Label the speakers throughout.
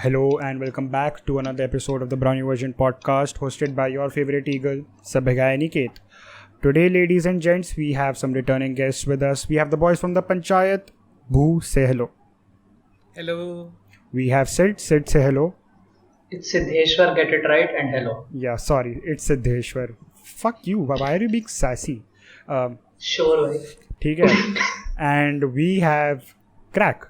Speaker 1: Hello and welcome back to another episode of the Brownie Version podcast hosted by your favorite eagle, Sabhagaya Niket. Today, ladies and gents, we have some returning guests with us. We have the boys from the Panchayat. Bhoo, say hello.
Speaker 2: Hello.
Speaker 1: We have Sid. Sid, say hello.
Speaker 3: It's Siddheshwar, get it right, and hello.
Speaker 1: Yeah, sorry, it's Siddheshwar. Fuck you, why are you being sassy?
Speaker 3: Sure, bhai.
Speaker 1: ठीक है. And we have Crack.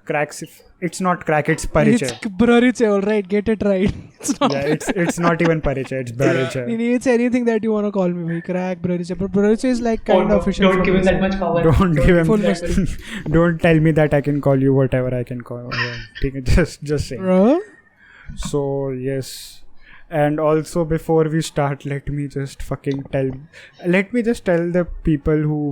Speaker 1: It's not Crack, it's Parichay.
Speaker 4: It's Brariche, alright, get it right. It's not.
Speaker 1: Yeah, it's not even Parichay, it's Parichay.
Speaker 4: It's anything that you want to call me, bhai. Crack, Brariche. But Brariche is like kind of official.
Speaker 3: Don't give him that much power.
Speaker 1: Don't give him
Speaker 4: full
Speaker 1: don't tell me that I can call you whatever I can call. Okay, just saying.
Speaker 4: Bro?
Speaker 1: So yes, and also before we start, let me just tell the people who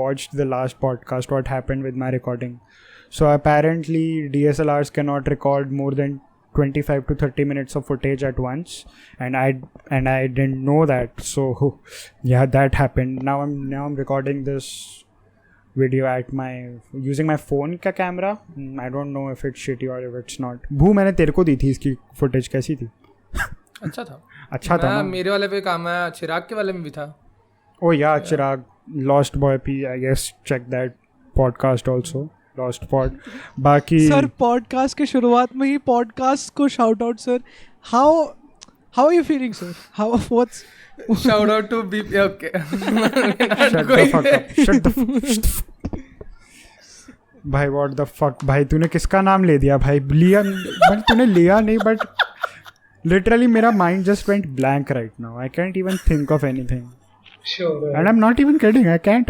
Speaker 1: watched the last podcast what happened with my recording. So apparently DSLRs cannot record more than 25 to 30 minutes of footage at once, and I didn't know that. So yeah, that happened. Now I'm recording this video using my phone का camera. I don't know if it's shitty or if it's not. भू मैंने तेरे को दी थी इसकी footage, कैसी थी?
Speaker 2: अच्छा था.
Speaker 1: अच्छा था ना?
Speaker 2: मेरे वाले पे काम है, चिराग के वाले में भी था.
Speaker 1: Oh yeah, Chirag, Lost Boy P. I guess check that podcast also. Lost Pod. बाकी
Speaker 4: सर पॉडकास्ट के शुरुआत में ही पॉडकास्ट को shout out sir. How are you feeling sir? How what's
Speaker 2: Shout out to BP. Okay.
Speaker 1: Shut the fuck up. Shut the fuck. भाई what the fuck भाई तूने किसका नाम ले दिया भाई? लिया बट तूने लिया नहीं, बट literally मेरा mind just went blank right now. I can't even think of anything.
Speaker 3: Sure, bhai.
Speaker 1: And I'm not even kidding. I can't.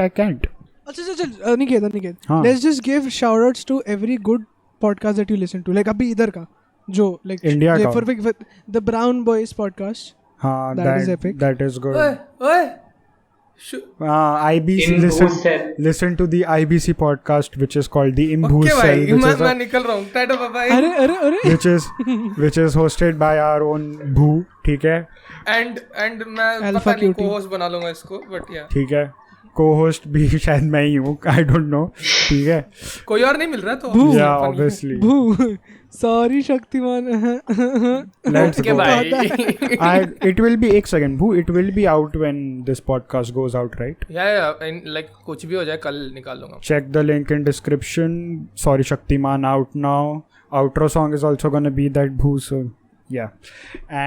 Speaker 4: अच्छा निकेत
Speaker 1: हाँ.
Speaker 4: Let's just give shout outs to every good podcast that you listen to. Like अभी इधर का जो like
Speaker 1: India का
Speaker 4: the brown boys podcast.
Speaker 1: हाँ,
Speaker 4: That is epic.
Speaker 1: that is good.
Speaker 2: ओए.
Speaker 1: IBC listen to the IBC podcast which is called the Imboo
Speaker 2: Okay
Speaker 1: Cell,
Speaker 2: भाई, मैं निकल रहा हूँ. Tata bye.
Speaker 4: अरे
Speaker 1: which is hosted by our own Bhoo, ठीक है?
Speaker 2: And मैं
Speaker 4: Alpha
Speaker 2: पता नहीं
Speaker 4: cutie.
Speaker 2: co-host बना लूँगा इसको, but yeah.
Speaker 1: ठीक है, co-host भी शायद मैं ही हूँ, I don't know, ठीक है?
Speaker 2: कोई और नहीं मिल रहा तो.
Speaker 1: Yeah, obviously.
Speaker 4: भू sorry Shaktimaan.
Speaker 1: Let's
Speaker 2: Okay
Speaker 1: go.
Speaker 2: bye.
Speaker 1: It will be एक second, Bhoo, it will be out when this podcast goes out, right?
Speaker 2: Yeah, and like कुछ भी हो जाए कल निकाल लूँगा.
Speaker 1: Check the link in description. Sorry Shaktiman out now. Outro song is also gonna be that Bhoo, so yeah.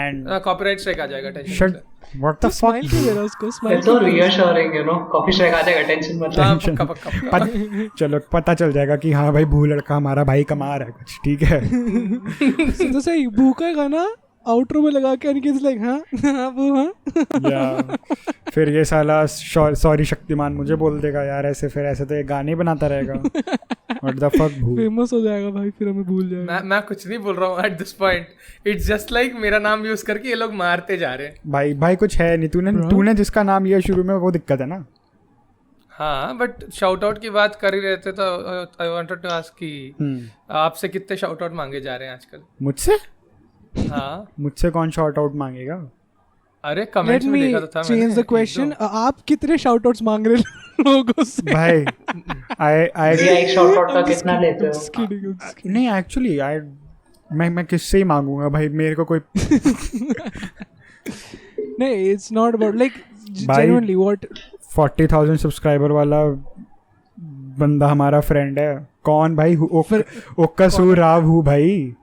Speaker 1: And
Speaker 2: Copyright strike आ जाएगा, tension.
Speaker 1: shut. What the fuck?
Speaker 4: Smile क्यों दे रहा उसको?
Speaker 3: It's
Speaker 4: smile
Speaker 3: so reassuring, coffee strike आ जाएगा, tension मत लो.
Speaker 2: हाँ, पक्का.
Speaker 1: चलो पता चल जाएगा कि हाँ भाई भू लड़का हमारा भाई कमा रहा है कुछ, ठीक है?
Speaker 4: तो सही भू का गाना आउटरो में लगा के अनिकेत लाइक हाँ वो हाँ.
Speaker 1: या फिर ये साला सॉरी शक्तिमान मुझे बोल देगा यार ऐसे, फिर ऐसे तो ये गाने बनाता रहेगा. व्हाट द फक भू?
Speaker 4: फेमस हो जाएगा भाई, फिर हमें भूल जाएगा.
Speaker 2: मैं कुछ नहीं बोल रहा हूँ at this point. It's just like मेरा नाम यूज करके ये लोग मारते जा रहे हैं.
Speaker 1: भाई कुछ है नहीं. तूने जिसका नाम लिया शुरू में वो दिक्कत है ना.
Speaker 2: हाँ, बट शाउट आउट की बात कर ही रहे थे तो आई वांटेड टू आस्क कि आपसे कितने शाउट आउट मांगे जा रहे हैं आजकल?
Speaker 1: मुझसे?
Speaker 2: हाँ.
Speaker 1: मुझसे कौन शाउट आउट मांगेगा?
Speaker 2: अरे
Speaker 4: लेट
Speaker 2: कमेंट्स में
Speaker 4: मी
Speaker 2: देखा तो था मैंने.
Speaker 4: Change the question. आप कितने शाउट आउट्स मांग रहे हो लोगों से?
Speaker 1: भाई
Speaker 3: भैया एक शॉर्ट आउट का कितना लेते हो?
Speaker 4: Just kidding, I'm just kidding.
Speaker 1: नहीं एक्चुअली मैं किससे ही मांगूंगा भाई, मेरे को कोई
Speaker 4: नहीं, it's not about like
Speaker 1: भाई,
Speaker 4: genuinely what
Speaker 1: 40,000 सब्सक्राइबर वाला बंदा हमारा फ्रेंड है. कौन भाई? ओक्कासूर राव हूँ भाई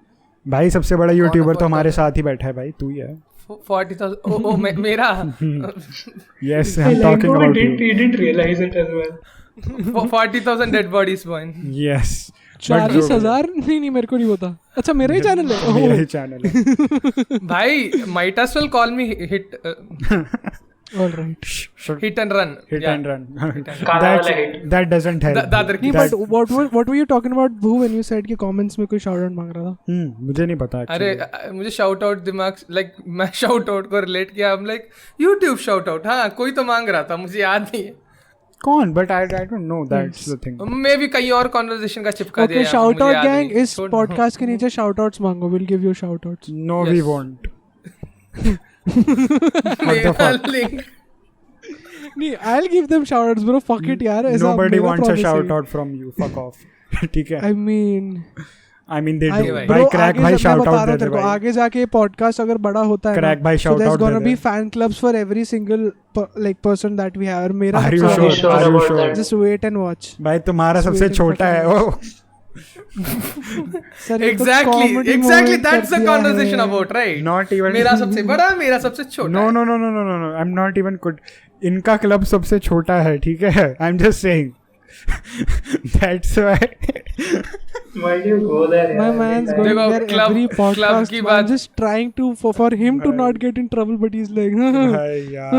Speaker 1: सबसे बड़ा यूट्यूबर तो हमारे साथ ही बैठा है भाई, तू ही है.
Speaker 2: 40,000 मेरा.
Speaker 1: Yes, I'm talking about you.
Speaker 3: He didn't realize it as well.
Speaker 2: 40,000 dead bodies point.
Speaker 1: Yes.
Speaker 4: 40,000 नहीं मेरे को नहीं होता. अच्छा मेरा ही चैनल है.
Speaker 1: मेरा ही चैनल है
Speaker 2: भाई might as well call me hit
Speaker 4: All right.
Speaker 2: hit and run.
Speaker 1: Hit
Speaker 2: Yeah.
Speaker 1: and run.
Speaker 3: काला वाला hit.
Speaker 1: That doesn't help.
Speaker 2: Dadar की.
Speaker 4: But what were you talking about Bhoo when you said कि comments में कोई shout out मांग रहा था?
Speaker 1: मुझे नहीं पता
Speaker 2: अरे मुझे शाउट आउट दिमाग लाइक मैं शाउट आउट को रिलेट किया. हम लाइक यूट्यूब शाउट आउट. हाँ, कोई तो मांग रहा था, मुझे याद नहीं है
Speaker 1: कौन, but I don't know. That's the thing.
Speaker 2: मे भी कहीं और कॉन्वर्सेशन का चिपका दिया.
Speaker 4: Okay, shout out gang. इस podcast के नीचे shout outs मांगो. We'll give you shout outs.
Speaker 1: No, we won't.
Speaker 2: Link.
Speaker 4: नहीं, I'll give them shout outs bro. Fuck it यार.
Speaker 1: Nobody wants a shout out from you. Fuck off. ठीक है.
Speaker 4: I mean
Speaker 1: I mean they do.
Speaker 2: भाई।
Speaker 1: भाई
Speaker 4: Bro,
Speaker 1: crack
Speaker 4: आगे
Speaker 1: भाई
Speaker 4: मैं
Speaker 1: shout
Speaker 4: बता
Speaker 1: आउट
Speaker 4: रहा
Speaker 1: दे
Speaker 4: हूँ
Speaker 1: दे
Speaker 4: तेरे को,
Speaker 1: भाई.
Speaker 4: आगे जाके पॉडकास्ट अगर बड़ा होता है
Speaker 1: क्रैक भाई
Speaker 4: so
Speaker 1: shout
Speaker 4: there's
Speaker 1: out
Speaker 4: gonna
Speaker 1: they
Speaker 4: be
Speaker 1: they.
Speaker 4: fan clubs for every single like person that we have. और मेरा
Speaker 1: Are you
Speaker 4: सबसे
Speaker 1: sure?
Speaker 3: sure
Speaker 1: Are you
Speaker 3: about
Speaker 1: sure?
Speaker 3: that?
Speaker 4: just wait and watch.
Speaker 1: भाई तुम्हारा
Speaker 4: Just
Speaker 1: सबसे
Speaker 4: wait and
Speaker 1: छोटा है
Speaker 4: fucking
Speaker 1: वो.
Speaker 4: Sir ये तो
Speaker 2: Exactly,
Speaker 4: comedy
Speaker 2: exactly.
Speaker 4: moment
Speaker 2: That's
Speaker 4: कर
Speaker 2: the
Speaker 4: दिया
Speaker 2: conversation
Speaker 4: है.
Speaker 2: about, right?
Speaker 1: Not even.
Speaker 2: मेरा सबसे बड़ा, मेरा सबसे छोटा.
Speaker 1: No no no no no no no. I'm not even good. इनका क्लब सबसे छोटा है, ठीक है? I'm just saying. That's why.
Speaker 3: Why do you go there?
Speaker 4: My
Speaker 3: यार?
Speaker 4: man's
Speaker 3: Every
Speaker 4: going
Speaker 2: देखो,
Speaker 4: there
Speaker 2: club-
Speaker 4: every
Speaker 2: club
Speaker 4: podcast.
Speaker 2: की
Speaker 4: I'm
Speaker 2: बात-
Speaker 4: just trying to for him to
Speaker 1: भाई.
Speaker 4: not get in trouble, but he's like,
Speaker 1: भाई यार.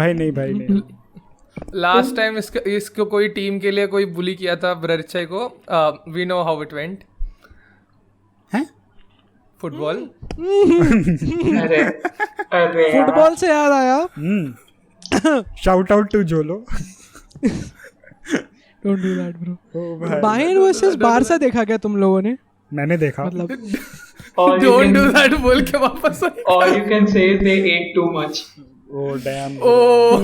Speaker 1: भाई नहीं.
Speaker 2: Last time इसको कोई टीम के लिए कोई बुली किया था ब्ररचे को. We know how it went.
Speaker 1: हैं?
Speaker 2: फुटबॉल.
Speaker 3: अरे अरे यार.
Speaker 4: फुटबॉल से याद आया.
Speaker 1: Shout out to Jolo.
Speaker 4: Don't do that, bro.
Speaker 1: ओ भाई.
Speaker 4: बायर्न वर्सेस बारसा देखा क्या तुम लोगों ने?
Speaker 1: मैंने देखा.
Speaker 4: मतलब
Speaker 3: All you
Speaker 2: don't do
Speaker 3: can-
Speaker 2: that बोल के वापस आए.
Speaker 3: all you can say is they ate too much.
Speaker 1: Oh damn.
Speaker 2: Oh,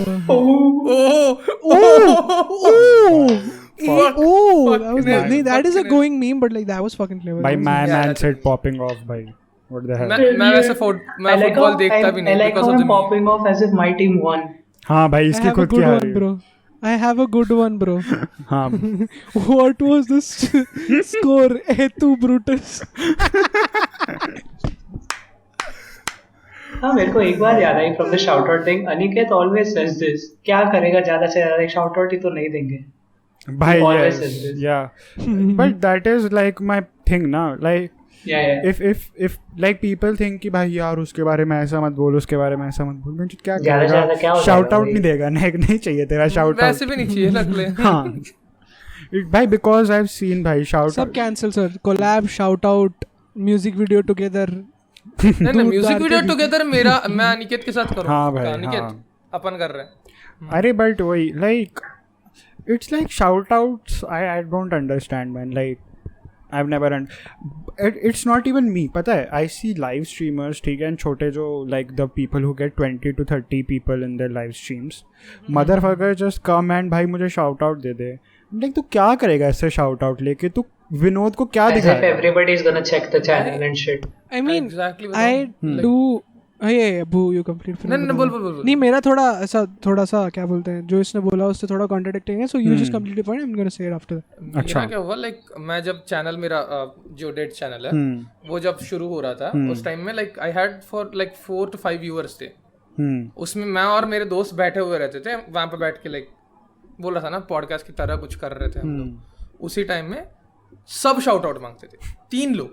Speaker 4: that was
Speaker 2: hell.
Speaker 4: नहीं, that is a
Speaker 2: Fucking
Speaker 4: going meme, but like that was fucking clever.
Speaker 1: भाई
Speaker 4: That was-
Speaker 1: man said popping off भाई. What the hell?
Speaker 2: मैं वैसे
Speaker 3: I
Speaker 2: मैं
Speaker 3: like
Speaker 2: football
Speaker 3: how-
Speaker 2: देखता भी
Speaker 3: I
Speaker 2: नहीं
Speaker 3: like
Speaker 2: because
Speaker 3: how
Speaker 2: of
Speaker 3: I'm
Speaker 2: the meme.
Speaker 3: popping off as if my team won.
Speaker 1: हाँ भाई
Speaker 4: I
Speaker 1: इसकी
Speaker 4: have a
Speaker 1: खुद की
Speaker 4: good
Speaker 1: आ
Speaker 4: one,
Speaker 1: रही है.
Speaker 4: bro. I have a good one, bro.
Speaker 1: हाँ.
Speaker 4: What was this score? Etu Brutus.
Speaker 3: हाँ मेरे को एक बार याद आई from the shout out thing. Aniket always says this. क्या करेगा ज्यादा से ज्यादा, एक shout out ही तो नहीं देंगे.
Speaker 1: भाई
Speaker 3: always
Speaker 1: yes,
Speaker 3: says this.
Speaker 1: yeah. But that is like my thing ना. Like
Speaker 3: Yeah.
Speaker 1: if like people think कि भाई यार उसके बारे में ऐसा मत बोल, उसके बारे में ऐसा मत बोल, मैं क्या
Speaker 3: ज्यादा से ज्यादा क्या हो
Speaker 1: शाउट
Speaker 3: जाएगा
Speaker 1: आउट
Speaker 3: भाई?
Speaker 1: नहीं देगा. नहीं चाहिए तेरा शाउट
Speaker 2: वैसे
Speaker 1: आउट.
Speaker 2: भी नहीं चाहिए लगले.
Speaker 1: हाँ भाई because I've seen भाई शाउट
Speaker 4: सब cancel, sir. Collab, shout out, music video together.
Speaker 2: नहीं
Speaker 4: दूध
Speaker 2: म्यूजिक
Speaker 4: डाल
Speaker 2: वीडियो
Speaker 4: के
Speaker 2: टुगेदर मेरा मैं अनिकेत के साथ करूँ.
Speaker 1: हाँ भाई,
Speaker 2: अनिकेत
Speaker 1: हाँ.
Speaker 2: अपन कर रहे हैं.
Speaker 1: अरे बट वही like it's like shout outs. I don't understand man. Like I've never it's not even me. पता है I see live streamers ठीक है, छोटे जो like the people who get 20 to 30 people in their live streams. Motherfucker just come and भाई मुझे shout out दे दे. Like तू क्या करेगा ऐसे shout out लेके? तू विनोद को क्या
Speaker 3: As if
Speaker 1: दिखाएगा?
Speaker 3: everybody is gonna check the channel and shit.
Speaker 4: I mean,
Speaker 2: Exactly,
Speaker 4: I do. ये बू you complete फिर
Speaker 2: नहीं
Speaker 4: मैं
Speaker 2: बोल
Speaker 4: बताऊंगा.
Speaker 2: बोल.
Speaker 4: नहीं मेरा थोड़ा सा क्या बोलते हैं, जो इसने बोला उससे थोड़ा कॉन्ट्राडिक्टिंग है, so you just complete your point. I'm gonna say it after that.
Speaker 1: अच्छा.
Speaker 2: मेरा क्या हुआ लाइक मैं जब चैनल मेरा जो डेट चैनल है वो जब शुरू हो रहा था उस टाइम में like I had for like 4 to 5 viewers थे. उसमें मैं और मेरे दोस्त बैठे हुए रहते थे वहां पे बैठ के लाइक बोल रहा था ना पॉडकास्ट की तरह कुछ कर रहे थे हम लोग. उसी टाइम में सब शाउट आउट मांगते थे. 3 लोग.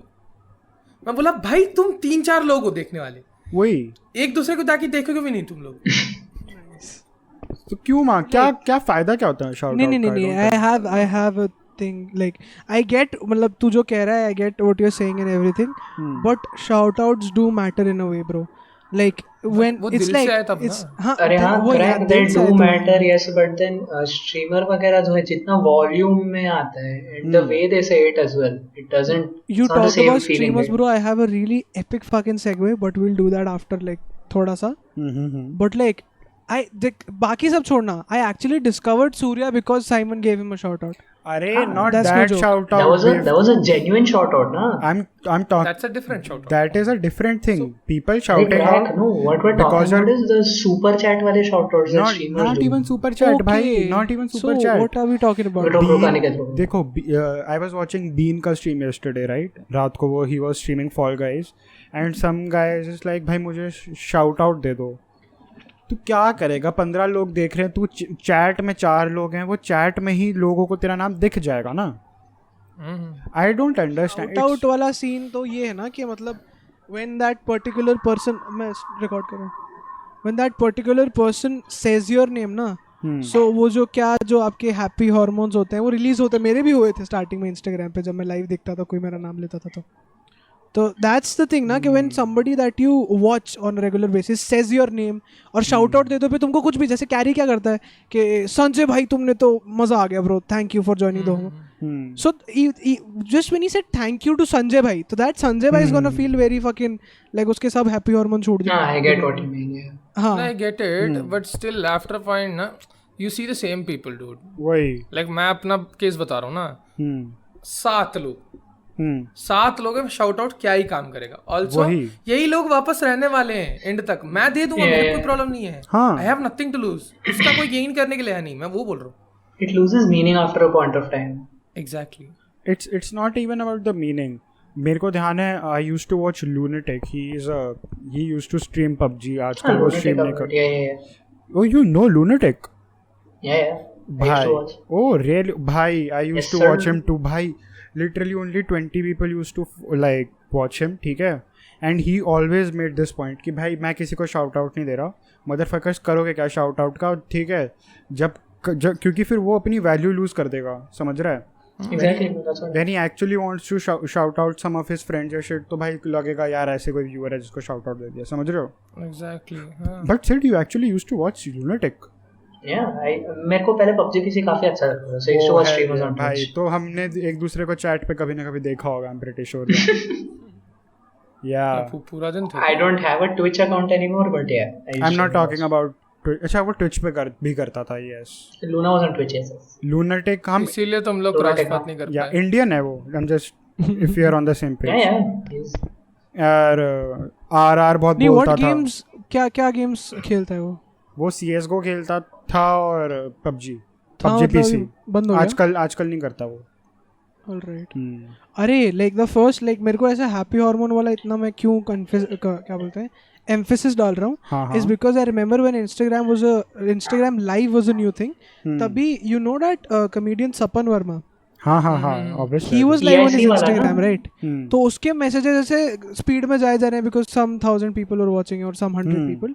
Speaker 2: मैं बोला भाई तुम 3-4 लोग हो देखने वाले,
Speaker 1: वही
Speaker 2: एक दूसरे को ताकि देखोगे भी नहीं तुम लोग.
Speaker 1: तो क्यों मां क्या फायदा क्या होता है shout out
Speaker 4: नहीं I have a thing like I get मतलब तू जो कह रहा है I get what you're saying and everything, but shout outs do matter in a way, bro. Like when
Speaker 2: वो
Speaker 4: it's
Speaker 2: दिल
Speaker 4: like
Speaker 2: से आया तब
Speaker 4: it's
Speaker 2: ना.
Speaker 4: हाँ
Speaker 3: अरे हाँ
Speaker 4: वो
Speaker 3: crack
Speaker 4: यार
Speaker 3: they
Speaker 4: दिल से
Speaker 3: do
Speaker 4: आया तो-
Speaker 3: matter yes but then streamer वगैरह जो है जितना volume में आता है and the way they say it as well it doesn't
Speaker 4: You
Speaker 3: it's not the
Speaker 4: talk
Speaker 3: same
Speaker 4: about
Speaker 3: feeling
Speaker 4: streamers,
Speaker 3: right?
Speaker 4: bro. I have a really epic fucking segue, but we'll do that after like थोड़ा सा. But like बाकी सब छोड़ना. I actually discovered Surya because Simon gave him a shout out.
Speaker 1: अरे not
Speaker 4: that's no
Speaker 1: that
Speaker 4: joke.
Speaker 1: shout out.
Speaker 3: that was a genuine shout out na.
Speaker 1: I'm talking.
Speaker 2: That's a different shout out.
Speaker 1: That is a different thing. People
Speaker 3: Hey,
Speaker 1: shouting
Speaker 3: crack,
Speaker 1: out.
Speaker 3: no what we're
Speaker 1: because
Speaker 3: talking about is the super chat वाले shout outs that streamers
Speaker 1: Not
Speaker 3: do.
Speaker 1: even super chat, भाई. Not even super
Speaker 4: so
Speaker 1: chat.
Speaker 4: what are we talking about?
Speaker 3: रुक अनिकेत रुक.
Speaker 1: देखो I was watching Bean का stream yesterday, right? रात को वो he was streaming Fall Guys and some guy is just like भाई मुझे shout out दे दो. तू क्या करेगा? 15 लोग देख रहे हैं, तू चैट में 4 लोग हैं, वो चैट में ही लोगों को तेरा नाम दिख जाएगा ना. I don't understand.
Speaker 4: Shout out वाला सीन तो ये है ना कि मतलब when that particular person मैं रिकॉर्ड कर रहा हूँ, when that particular person says your name ना, so वो जो आपके हैप्पी हार्मोन्स होते हैं वो रिलीज होते हैं. मेरे भी हुए थे स्टार्टिंग में इंस्टाग्राम पे जब मैं लाइव देखता था कोई मेरा नाम लेता था तो दैट्स द थिंग ना कि when somebody that you watch on regular basis says your name और शाउट आउट दे दो पे तुमको कुछ भी, जैसे कैरी क्या करता है कि संजय भाई तुमने तो मजा आ गया bro, thank you for joining the home. So just when he said thank you to Sanjay bhai, so that Sanjay bhai is gonna feel very fucking like उसके सब happy hormones छूट
Speaker 3: हाँ
Speaker 4: जाएंगे.
Speaker 3: I get what you mean yeah.
Speaker 4: हाँ.
Speaker 2: I get it, but still after a point ना you see the same people, dude.
Speaker 1: वही.
Speaker 2: Like मैं अपना केस बता रहा हूँ ना, 7 लोग 7 लोग हैं, शाउट आउट क्या ही काम करेगा. ऑल्सो यही लोग वापस रहने वाले हैं एंड तक. मैं दे दूंगा, मेरे कोई प्रॉब्लम नहीं है. I have nothing to lose. उसका कोई गेन करने के लिए है नहीं. मैं वो बोल रहा हूँ.
Speaker 3: It loses meaning after a point of time.
Speaker 2: Exactly.
Speaker 1: It's not even about the meaning. मेरे को ध्यान है, I used to watch Lunatic. He used to stream PUBG. आजकल वो stream नहीं करता.
Speaker 3: Yeah.
Speaker 1: Oh, you know Lunatic?
Speaker 3: Yeah.
Speaker 1: भाई, oh really? भाई, I used to
Speaker 3: sir.
Speaker 1: watch him too. भाई, literally only 20 people used to like watch him. ठीक है? And he always made this point कि भाई मैं किसी को shout out नहीं दे रहा. Motherfuckers करोगे क्या shout out का? ठीक है? जब क्योंकि फिर वो अपनी वैल्यू लूज कर देगा. समझ रहा है?
Speaker 3: Exactly. That's what.
Speaker 1: When he actually wants to shout out some of his friends or shit, तो भाई लगेगा यार ऐसे कोई व्यूअर है जिसको shout out दे दिया. समझ रहे हो?
Speaker 2: Exactly.
Speaker 1: But Sid, you actually used to watch Lunatic.
Speaker 3: Yeah. मेरे को पहले PUBG PC काफी अच्छा लगता था. So I used to watch streamers on
Speaker 1: भाई
Speaker 3: Twitch.
Speaker 1: तो हमने एक दूसरे को चैट पे कभी ना कभी देखा होगा. I'm pretty sure. Yeah.
Speaker 2: पूरा दिन थे.
Speaker 3: I don't have a Twitch account anymore, but yeah. I used
Speaker 1: I'm
Speaker 3: to
Speaker 1: not talking about. अच्छा वो Twitch पे भी करता था. Yes.
Speaker 3: Luna was on Twitch. Yes.
Speaker 1: Lunatic हम
Speaker 2: इसीलिए तुम लोग क्रॉस बात नहीं कर
Speaker 1: या
Speaker 2: पाए.
Speaker 1: इंडियन है वो. I'm just if we are on the same page.
Speaker 3: Yeah. He's
Speaker 1: यार RR बहुत
Speaker 4: नहीं,
Speaker 1: बोलता
Speaker 4: what
Speaker 1: था.
Speaker 4: games, क्या गेम्स खेलता है
Speaker 1: वो CS:GO खेलता था और PUBG
Speaker 4: मतलब
Speaker 1: PC.
Speaker 4: बंद हो गया.
Speaker 1: आजकल नहीं करता वो.
Speaker 4: ऑलराइट. अरे लाइक द फर्स्ट, लाइक मेरे को ऐसा हैप्पी हार्मोन वाला इतना मैं क्यों क्या बोलते हैं एम्फेसिस डाल रहा हूँ is because I remember when Instagram live was a new thing. तभी यू नो दैट कॉमेडियन सपन वर्मा,
Speaker 1: हाँ obviously
Speaker 4: he was live on his
Speaker 3: PIC वाला
Speaker 4: Instagram,
Speaker 3: ना?
Speaker 4: right? तो उसके मैसेजेस ऐसे स्पीड में जाए जा रहे हैं because some 1000 people were watching or some 100 people,